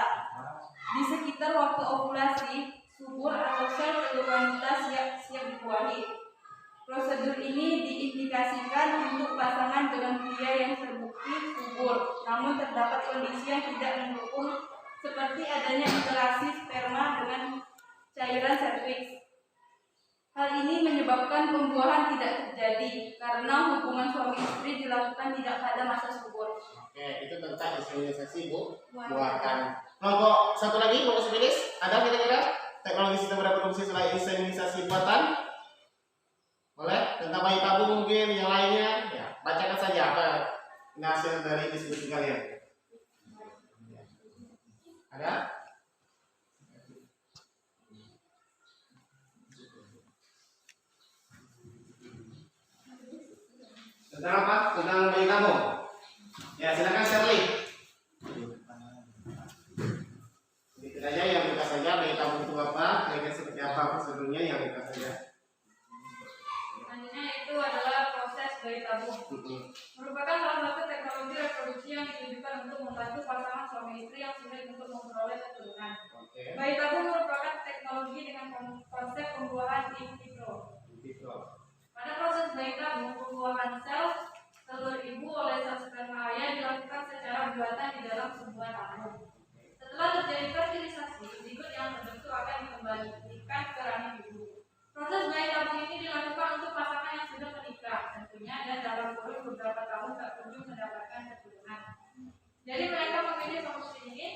Di sekitar waktu ovulasi, subur atau sel telur wanita siap dibuahi. Prosedur ini diindikasikan untuk pasangan dengan pria yang terbukti subur, namun terdapat kondisi yang tidak mendukung seperti adanya interaksi sperma dengan cairan serviks. Hal ini menyebabkan pembuahan tidak terjadi karena hubungan suami istri dilakukan tidak pada masa subur. Oke, itu tentang inseminasi Bu. Buatan. Kelompok satu lagi, kelompok sifilis, ada kira-kira teknologi sistem reproduksi selain inseminasi buatan? Boleh? Tentang bayi tabung mungkin, yang lainnya? Ya, bacakan saja apa hasil dari diskusi kalian. Ada? Tentang apa? Tentang bayi tabung. Ya, silakan Shirley. Sedikit aja yang kita saja bayi tabung itu apa? Kira-kira seperti apa prosedurnya yang kita saja. Selanjutnya itu adalah proses bayi tabung. Merupakan salah satu teknologi reproduksi yang ditujukan untuk membantu pasangan suami istri yang sulit untuk memperoleh keturunan. Bayi tabung merupakan teknologi dengan konsep pembuahan in vitro. Pada proses bayi tabung, pembuahan sel telur ibu oleh sel sperma ayah dilakukan secara buatan di dalam sebuah tabung. Setelah terjadi fertilisasi, zigot yang terbentuk akan dikembalikan ke rahim ibu. Proses bayi tabung ini dilakukan untuk pasangan yang sudah menikah tentunya dan dalam kurun beberapa tahun tak kunjung mendapatkan keturunan. Jadi mereka memilih solusi ini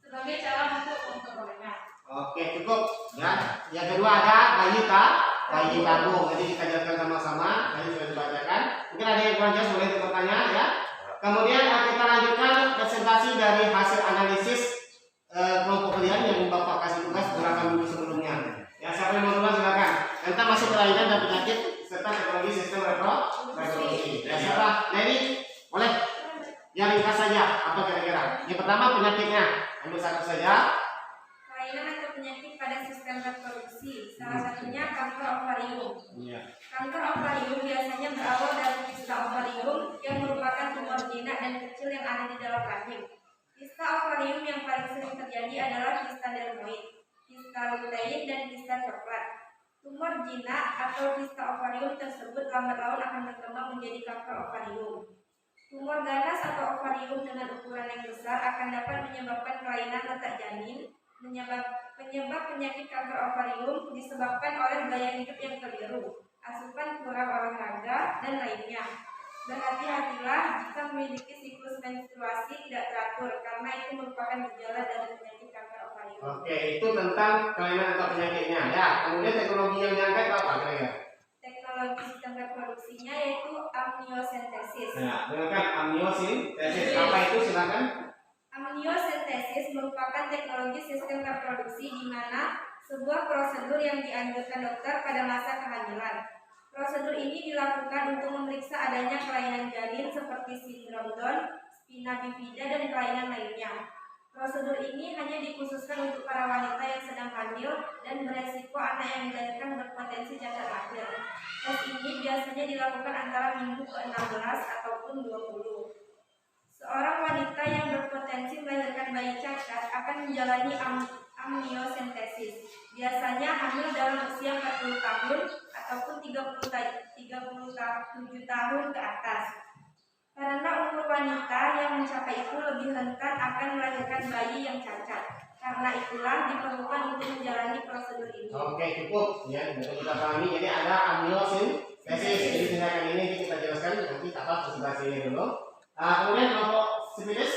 sebagai cara untuk memperolehnya. Oke, cukup. Ya. Yang kedua ada bayi tabung. Jadi kita jelaskan sama-sama. Tadi sudah dibacakan. Mungkin ada yang kurang jelas boleh bertanya ya. Kemudian kita lanjutkan presentasi dari hasil analisis kelompok kalian yang Bapak kasih tugas beberapa minggu sebelumnya. Ya, siapa yang mau duluan silakan. Tentang masuk kelainan dan penyakit serta teknologi sistem reproduksi. Ya, siapa? Leni, boleh? Yang ringkas saja. Apa kira-kira? Yang pertama penyakitnya. Ambil satu saja. Kelainan atau penyakit pada sistem reproduksi, salah satunya kanker ovarium. Kanker ovarium biasanya berawal dari kista ovarium yang merupakan tumor jinak dan kecil yang ada di dalam rahim. Kista ovarium yang paling sering terjadi adalah kista dermoid, kista lutein, dan kista coklat. Tumor jinak atau kista ovarium tersebut lambat laun akan berkembang menjadi kanker ovarium. Tumor ganas atau ovarium dengan ukuran yang besar akan dapat menyebabkan kelainan letak janin. Penyebab penyakit kanker ovarium disebabkan oleh gaya hidup yang keliru, asupan kurang olahraga, dan lainnya. Berhati-hatilah jika memiliki siklus menstruasi tidak teratur karena itu merupakan gejala dari penyakit kanker ovarium. Oke, itu tentang kelainan atau penyakitnya. Ya, kemudian teknologi yang diangkat apa kira-kira? Teknologi sistem reproduksinya yaitu amniosentesis. Nah, dengarkan amniosentesis. Apa itu? Silakan. Amniosentesis merupakan teknologi sistem reproduksi di mana sebuah prosedur yang dianjurkan dokter pada masa kehamilan. Prosedur ini dilakukan untuk memeriksa adanya kelainan janin seperti sindrom Down, spina bifida, dan kelainan lainnya. Prosedur ini hanya dikhususkan untuk para wanita yang sedang hamil dan beresiko anak yang dilahirkan berpotensi cacat lahir. Tes ini biasanya dilakukan antara minggu ke-16 ataupun 20. Seorang wanita yang berpotensi melahirkan bayi cacat akan menjalani amniosentesis. Biasanya hamil dalam usia 40 tahun ataupun 37 tahun ke atas. Karena umur wanita yang mencapai itu lebih rentan akan melahirkan bayi yang cacat. Karena itulah diperlukan untuk menjalani prosedur ini. Oke, cukup ya, untuk kita pahami. Jadi ada amniosentesis. Jadi tindakan ini kita jelaskan nanti apa bahasanya dulu. Kemudian kelompok sifilis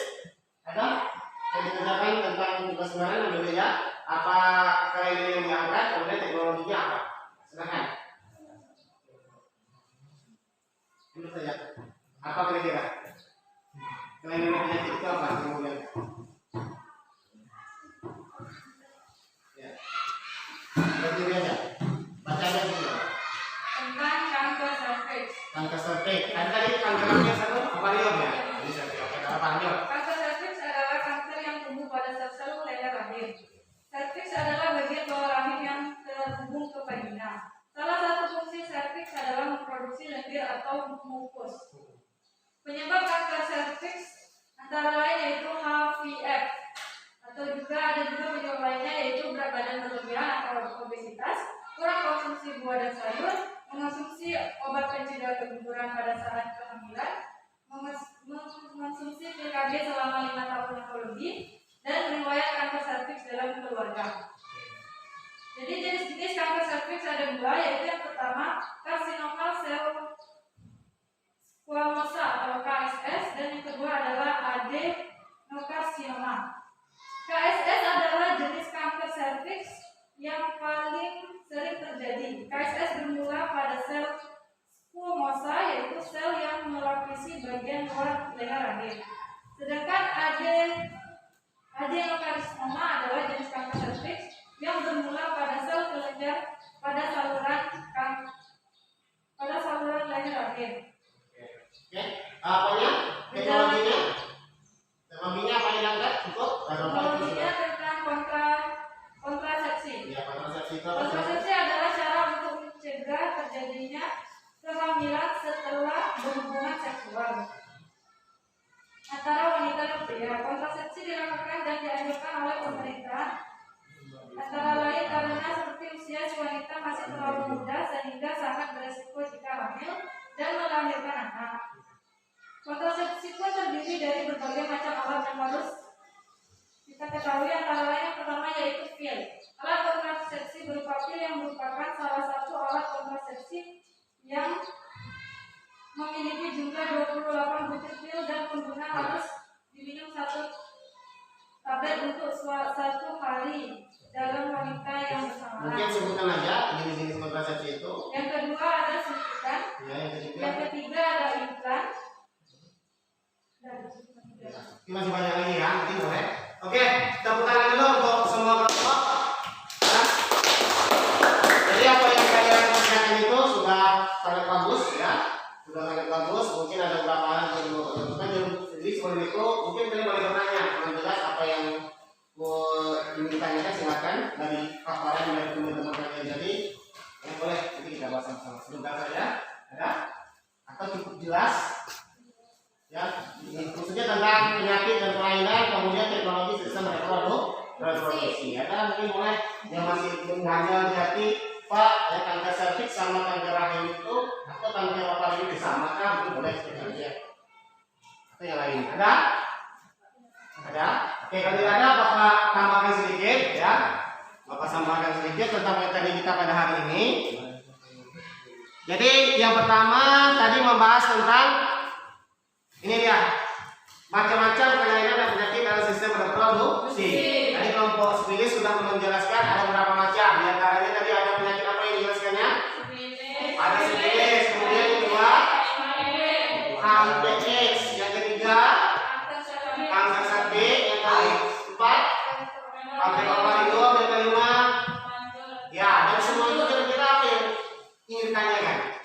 ada yang dikerjakan tentang tugas kemarin ambil ya. Apa kelainan yang diangkat, kemudian teknologinya apa? Silakan. Ini saja. Apa kira-kira? Kelainan penyakit itu apa? Kemudian ya. Berdiri aja. Baca aja semua. Tentang kanker serviks. Kanker serviks. Tadi kankernya satu ovarium ya. Jadi serviks. Oke, apa lanjut? Kanker serviks adalah kanker yang tumbuh pada sel-sel leher rahim. Serviks adalah bagian bawah rahim yang terhubung ke vagina. Salah satu fungsi serviks adalah memproduksi lendir atau mukus. Penyebab kanker serviks antara lain yaitu HVF atau ada juga penyebab lainnya yaitu berat badan berlebihan atau obesitas, kurang konsumsi buah dan sayur, mengonsumsi obat pencegah keguguran pada saat kehamilan, mengonsumsi PKB selama 5 tahun atau lebih, dan riwayat kanker serviks dalam keluarga. Jadi jenis-jenis kanker serviks ada 2, yaitu yang pertama karsinomal sel squamosa atau KSS, dan yang kedua adalah adenokarsinoma. KSS adalah jenis kanker serviks yang paling sering terjadi. KSS bermula pada sel squamosa, yaitu sel yang melapisi bagian luar leher rahim. Sedangkan adenokarsinoma adalah jenis kanker serviks yang bermula pada sel kelenjar pada saluran leher rahim. Oke, apanya? Teknologinya apa yang diangkat? Cukup? Teknologinya tentang kontrasepsi. Ya, kontrasepsi itu apa? Kontrasepsi adalah cara untuk mencegah terjadinya kehamilan setelah berhubungan seksual antara wanita dan pria. Kontrasepsi dilakukan dan dianjurkan oleh pemerintah antara lain karena seperti usia si wanita masih terlalu muda sehingga sangat beresiko jika hamil dan melahirkan anak. Kontrasepsi pun terdiri dari berbagai macam alat yang harus kita ketahui, antara lain yang pertama yaitu pil. Alat kontrasepsi berupa pil yang merupakan salah satu alat kontrasepsi yang memiliki jumlah 28 butir pil dan pengguna harus diminum 1 tablet untuk 1 hari dalam wanita yang bersamaan. Mungkin sebutkan aja jenis-jenis kontrasepsi itu. Yang kedua ada suntikan. Ya, yang ketiga ada implan. Ini masih banyak lagi ya, nanti boleh. Oke, tepuk tangan dulu untuk semua kelompok. Ya. Jadi apa yang kalian kerjakan itu sudah sangat bagus ya, sudah sangat bagus. Mungkin ada beberapa hal yang perlu teman-teman. Jadi sebelum itu mungkin kalian boleh bertanya, kalau jelas apa yang ingin ditanyakan silakan dari paparan dari teman-teman kalian. Jadi yang boleh nanti kita bahas sama-sama. Sebentar saja, ada atau cukup jelas? Ya, khususnya tentang penyakit dan kelainan, kemudian teknologi sistem reproduksi. Ya kan, mungkin mulai yang masih hanya hati Pak, ya kanker serviks sama kanker rahim itu atau kanker ovarium disamakan, itu boleh seperti aja. Atau yang lain ada? Ada? Oke, kalau tidak ada, Bapak tambahkan sedikit ya. Bapak tambahkan sedikit tentang materi kita pada hari ini. Jadi yang pertama tadi membahas tentang Ini dia macam-macam kelainan dan penyakit dalam sistem reproduksi. Tadi kelompok sifilis sudah menjelaskan ada beberapa macam. Di antaranya tadi ada penyakit apa yang dijelaskannya? Ada sifilis, kemudian yang kedua HIV/AIDS, yang ketiga kanker cervix, yang keempat kanker ovarium, yang kelima ya, dan semua itu kira-kira apa yang ingin ditanyakan?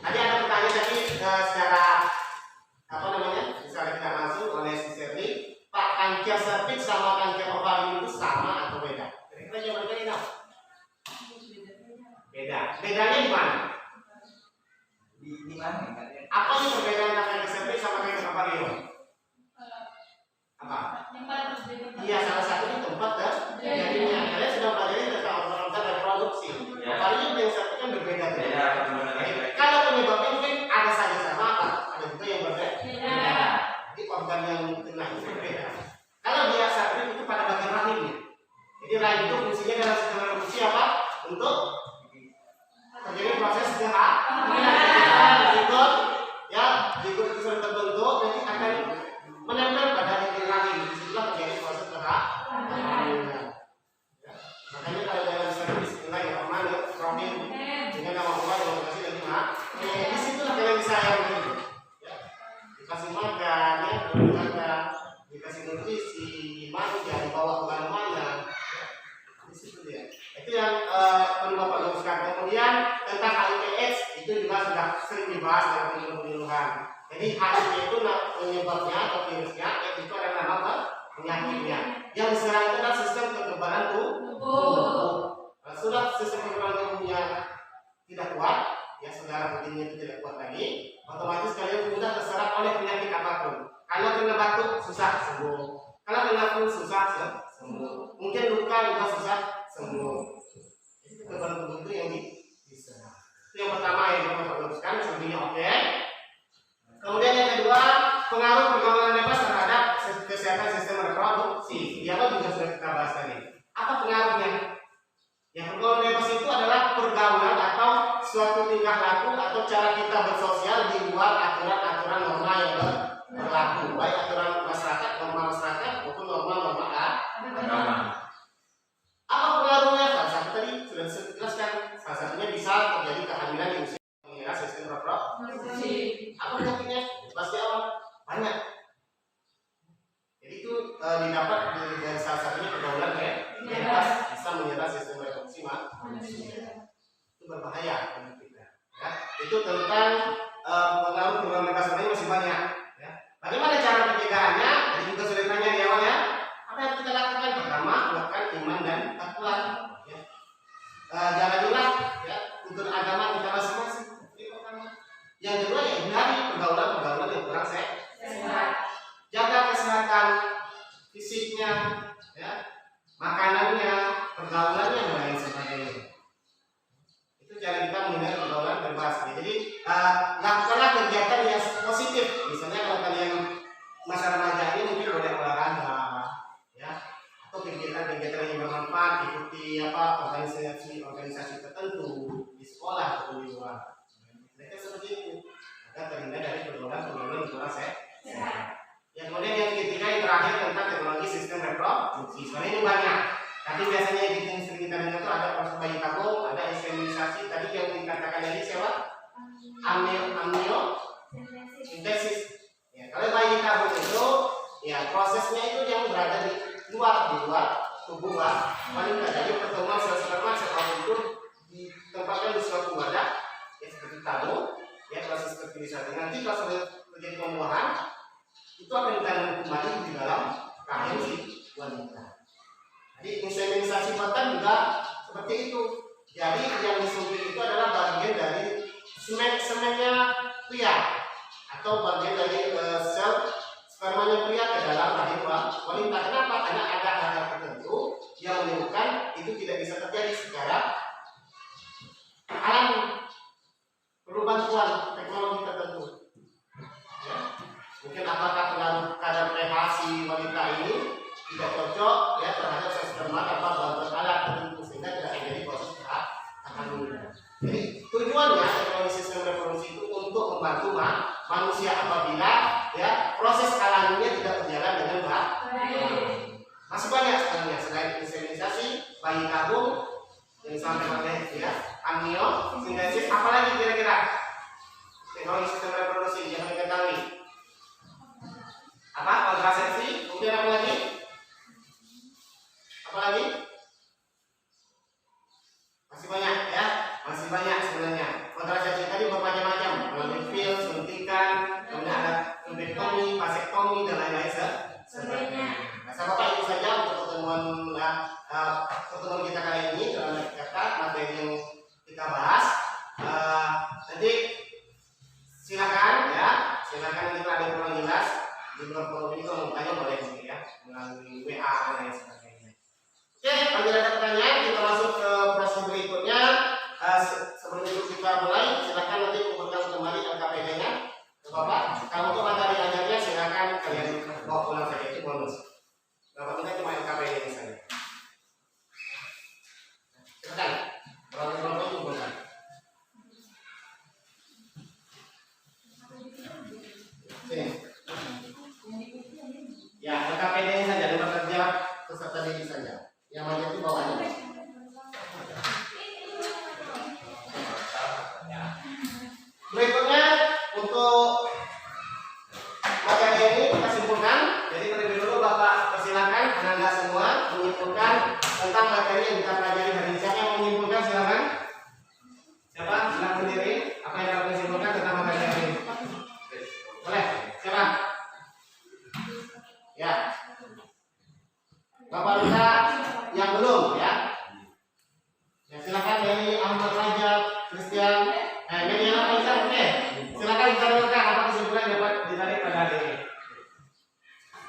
Tadi ada pertanyaan tadi secara apa namanya? Secara tidak langsung oleh si Serli, Pak, kanker cervix sama kanker ovarium itu sama atau beda? Kira-kira jawabannya ini apa? Beda. Bedanya di mana? Di mana? Apa sih perbedaan antara kanker cervix sama kanker ovarium? Apa? Iya, salah satunya tempat jadinya. Kalian sudah pelajari tentang organ reproduksi. Ovarium dan cervix kan berbeda. Kalau penyebabnya mungkin ada saja sama, apa? Ada juga yang berbeda. Jadi organ yang tengah itu berbeda. Kalau dia cervix itu pada bagian rahimnya. Jadi rahim itu fungsinya dalam sistem reproduksi apa? Untuk terjadi proses kehamilan. Zigot, ya, zigot itu sudah terbentuk, nanti akan menempel pada dinding rahim. Disitulah terjadi proses kehamilan. Ya. Makanya kalau dalam servis nilai yang mana, profil dengan nama Allah yang dikasih dan lima, disitulah kalian disayang gitu. Ya. Dikasih makan, ya, dikasih nutrisi, manja, dibawa ke mana-mana. Di situ dia. Itu yang perlu Bapak luruskan. Kemudian tentang HIV/AIDS itu juga sudah sering dibahas dalam penyuluhan. Jadi HIV itu penyebabnya atau virusnya, itu adalah nama penyakitnya. Yang diserang itu adalah sistem kekebalan tubuh. Sudah sistem kekebalan tubuhnya tidak kuat, ya saudara begini itu tidak kuat lagi, otomatis kalian mudah terserang oleh penyakit apapun. Kalau kena batuk susah sembuh, kalau kena flu susah sembuh, mungkin luka juga susah sembuh. Itu kekebalan tubuh itu yang diserang. Itu yang pertama yang kita luruskan, selebihnya oke. Kemudian yang kedua, pengaruh pergaulan bebas terhadap kesehatan sistem reproduksi. Dia juga sudah kita bahas tadi. Apa pengaruhnya? Yang pergaulan bebas itu adalah pergaulan atau suatu tingkah laku atau cara kita bersosial di luar aturan-aturan norma yang berlaku, baik aturan masyarakat, norma masyarakat maupun norma-norma agama. Apa pengaruhnya? Salah satu tadi sudah dijelaskan. Salah satunya bisa terjadi kehamilan di usia mengira sistem reproduksi. Apa penyakitnya? Pasti awal banyak. Jadi itu didapat dari salah satunya pergaulan bebas bisa menyerang sistem reproduksi manusia. Itu berbahaya bagi kita. Ya. Itu tentang pengaruh pergaulan bebas ini masih banyak. Ya. Bagaimana cara pencegahannya? Tadi juga sudah ditanya di awal ya. Apa yang kita lakukan? Pertama, kuatkan iman dan takwa. Ya. Jalanilah ya untuk agama kita masing-masing. Yang kedua ya hindari pergaulan-pergaulan yang kurang sehat. Jaga kesehatan fisiknya, ya, makanannya, pergaulannya dan lain sebagainya. Itu cara kita menghindari pergaulan bebas. Jadi lakukanlah kegiatan yang positif. Misalnya kalau kalian masa remaja ini mungkin boleh olahraga, ya, atau kegiatan-kegiatan yang bermanfaat, ikuti organisasi tertentu di sekolah atau di luar. Mereka seperti itu agar terhindar dari pergaulan-pergaulan yang kurang sehat. Yang kemudian yang ketiga yang terakhir tentang teknologi sistem reproduksi. Sebenarnya ini banyak. Tapi biasanya yang sering kita dengar itu ada proses bayi tabung, ada inseminasi. Tadi yang dikatakan tadi siapa? Amniocentesis. Ya, kalau bayi tabung itu, ya prosesnya itu yang berada di luar tubuh wanita. Jadi pertemuan sel sperma itu ditempatkan di suatu wadah, ya seperti tabung, ya proses fertilisasi. Nanti kalau sudah terjadi pembuahan, itu akan ditanam kembali di dalam rahim si wanita. Jadi inseminasi buatan juga seperti itu. Jadi yang disuntik itu adalah bagian dari semennya pria atau bagian dari sel spermanya pria ke dalam rahim wanita. Kenapa? Karena ada hal tertentu yang menyebabkan itu tidak bisa terjadi secara alami. Perlu bantuan teknologi tertentu. Ya. Mungkin apakah pengaruh kadar pH si wanita ini tidak cocok ya terhadap sel sperma tanpa bantuan alat tertentu sehingga tidak terjadi proses kehamilan. Jadi tujuannya teknologi sistem reproduksi itu untuk membantu melalui WA dan lain sebagainya. Oke, kalau ada pertanyaan kita masuk ke proses berikutnya. Sebelum itu kita mulai, silakan nanti kumpulkan kembali LKPD-nya ke Bapak. Kalau untuk materi ajarnya silakan kalian bawa pulang saja, itu bonus. Bapak kita cuma LKPD saja. Silakan, berapa kumpulkan. Sini. Ya, LKPD saja, lembar kerja peserta didik saja. Yang mana itu bawahnya. Berikutnya untuk materi ini kita simpulkan. Jadi terlebih dulu Bapak persilakan Anda semua menyimpulkan tentang materi yang kita pelajari hari ini. Siapa yang mau menyimpulkan silakan. Siapa? Silakan sendiri. Apa yang dapat disimpulkan tentang materi hari ini? Boleh. Siapa? Ya. Bapak Luka yang belum ya. Ya silakan dari Ahmad Raja, Christian, Mediana Faisal, oke. Silakan ditampilkan apa kesimpulan yang dapat ditarik pada hari ini.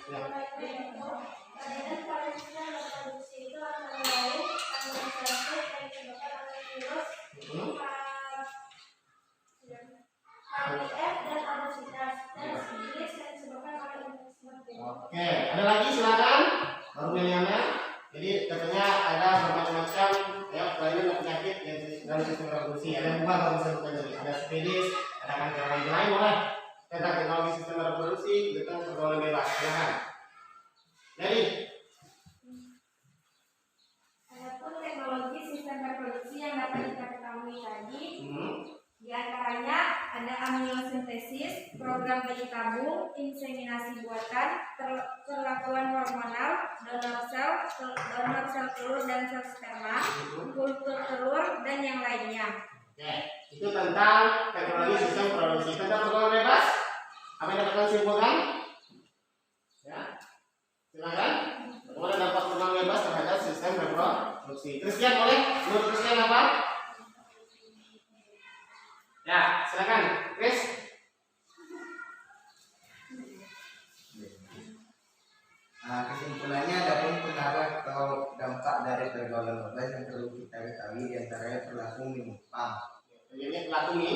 Ya. Oke, ada lagi silakan. Baru Mediana. Jadi katanya ada bermacam-macam ya kelainan penyakit yang dalam sistem reproduksi. Ada yang bukan kalau disebutkan tadi. Ada spedis, ada kanker lain boleh. Tentang teknologi sistem reproduksi tentang pergaulan bebas. Silakan. Jadi Adapun teknologi sistem reproduksi yang dapat kita ketahui tadi, di antaranya ada amniosentesis, program bayi tabung, inseminasi buatan, perlakuan hormonal, donor sel telur dan sel sperma, kultur telur dan yang lainnya. oke, itu tentang teknologi sistem reproduksi. Tentang pergaulan bebas, apa yang dapat disimpulkan? Ya, silakan. Kemudian dapat pergaulan bebas terhadap sistem reproduksi. Christian boleh? Menurut Christian apa? Ya, silakan, Chris. Kesimpulannya adapun pengaruh atau dampak dari pergaulan bebas yang perlu kita ketahui diantaranya berlaku menyimpang. Jadi pelaku nih,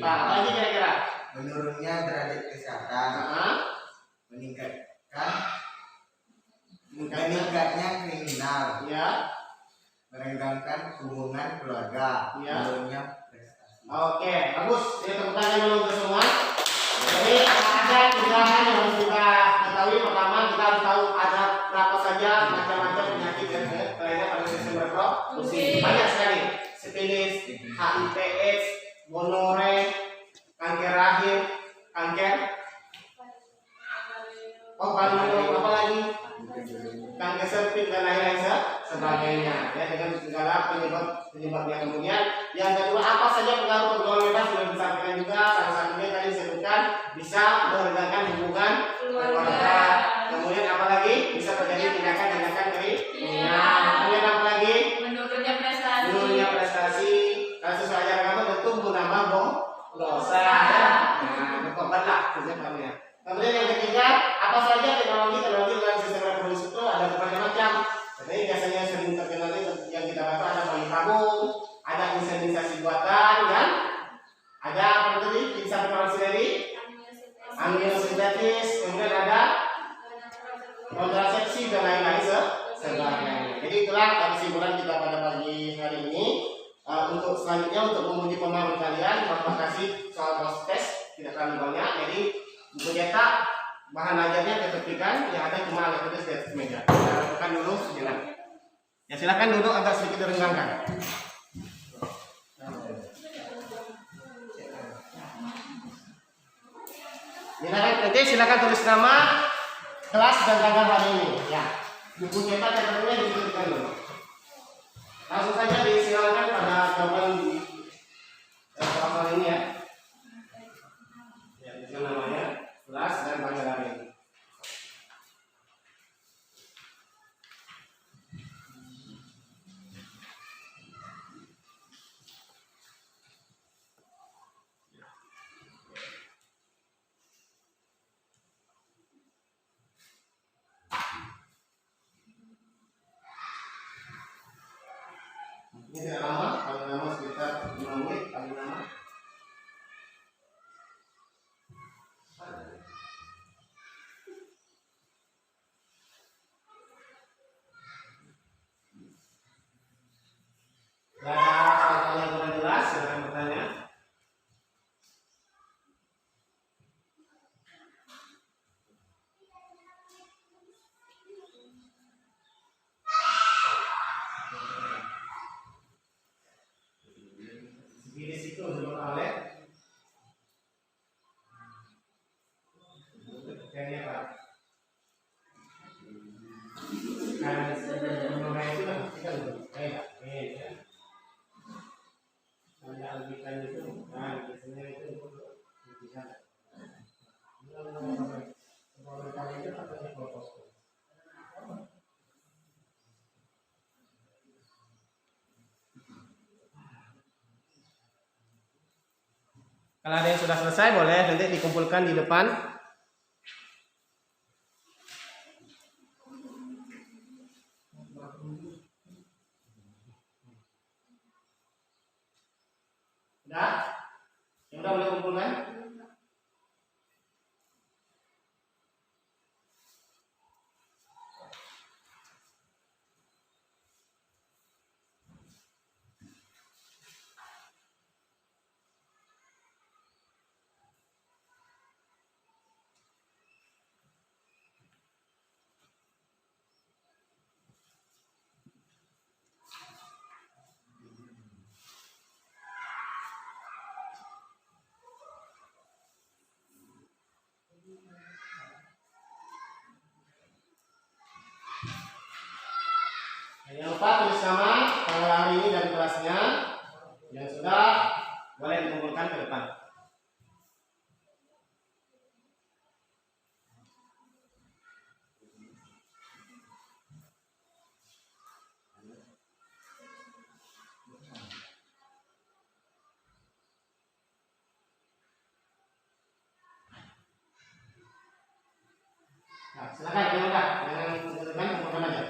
apa lagi kira-kira? Menurunnya derajat kesehatan, meningkatnya kriminal, Ya, merenggangkan hubungan keluarga, Ya. menurunnya prestasi. oke, bagus. Jadi tepuk tangan dulu untuk semua. Jadi ada 3 hal yang harus kita ketahui. Pertama, kita harus tahu ada berapa saja macam-macam penyakit dan kelainan pada sistem reproduksi. Banyak sekali. Sifilis, HIV/AIDS, gonore, kanker rahim, kanker paru, apa lagi? Kanker cervix dan lain-lain sebagainya. Ya, dengan segala penyebabnya. Kemudian yang kedua, apa saja pengaruh pergaulan bebas sudah disampaikan juga. Salah satunya tadi disebutkan bisa meredakan hubungan keluarga. Kemudian apa lagi? Bisa terjadi tindakan-tindakan kriminal. Kemudian apa lagi? Menurunnya prestasi. Menurunnya prestasi. Kalau sesuai ajaran agama tentu menambah dosa. Nah, bertobatlah kerjaannya. Kemudian yang ketiga, apa saja teknologi dalam sistem reproduksi itu ada berbagai-macam. Jadi biasanya sering terkenal yang kita baca ada bayi tabung, ada inseminasi buatan, dan ada apa tadi? Inseminasi dari amniosentesis, kemudian ada kontrasepsi dan lain-lain sebagainya. Jadi itulah kesimpulan kita pada pagi hari ini. Untuk selanjutnya untuk menguji pemahaman kalian, Bapak kasih soal tes tidak terlalu banyak. Jadi untuk cetak bahan ajarnya ketepikan, yang ada cuma alat tulis di atas meja. Kita lakukan dulu sejenak. Ya silakan duduk agak sedikit direnggangkan. Nanti silakan tulis nama, kelas dan tanggal hari ini. Ya, buku cetak catatannya dituliskan dulu. Langsung saja disilakan pada jawaban di soal ini ya. Ya, tuliskan namanya, kelas dan tanggal hari ini. Ini tidak lama, paling lama sekitar 5 menit paling lama. Gak ada soal yang kurang jelas, silakan bertanya. Di situ sebelum oleh kayaknya Pak. Karena sebelum itu kan kita belum kayak ada albikan itu, nah biasanya itu bisa. Kalau kali itu katanya fokus. Kalau ada yang sudah selesai boleh nanti dikumpulkan di depan. Udah? Yang udah boleh kumpulkan? Jangan lupa tulis nama tanggal hari ini dan kelasnya. Yang sudah boleh dikumpulkan ke depan. Nah, silakan yang udah, jangan sebentar kumpulkan aja.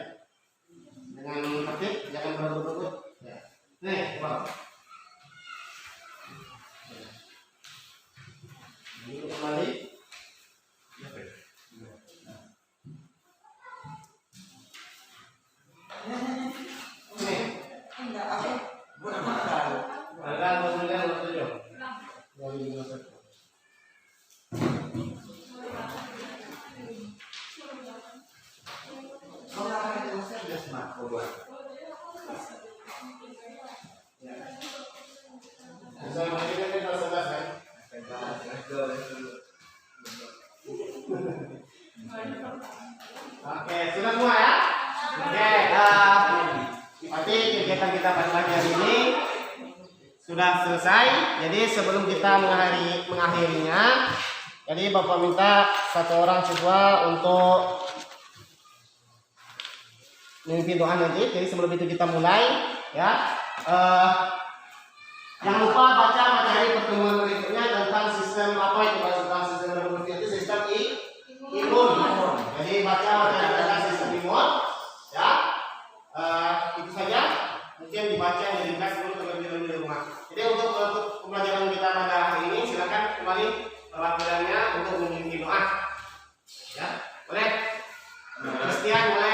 Dengan tertib, jangan berebut-rebut. Ya. Nih, coba. Ini kembali. Nih. Enggak, aku Bukan makan. Tanggal 29 2021. Oke, sudah semua ya? Oke, berarti kegiatan kita pada pagi hari ini sudah selesai. Jadi sebelum kita mengakhirinya, jadi Bapak minta satu orang siswa untuk memimpin doa nanti. Jadi sebelum itu kita mulai, ya. Jangan lupa baca materi pertemuan berikutnya tentang sistem apa itu tentang sistem reproduksi itu sistem imun. Jadi baca materi tentang sistem imun, ya. Itu saja. Mungkin dibaca yang ringkas dulu terlebih di rumah. Jadi untuk pembelajaran kita pada hari ini, silakan kembali perwakilannya untuk memimpin doa. Ya, boleh. Sekian.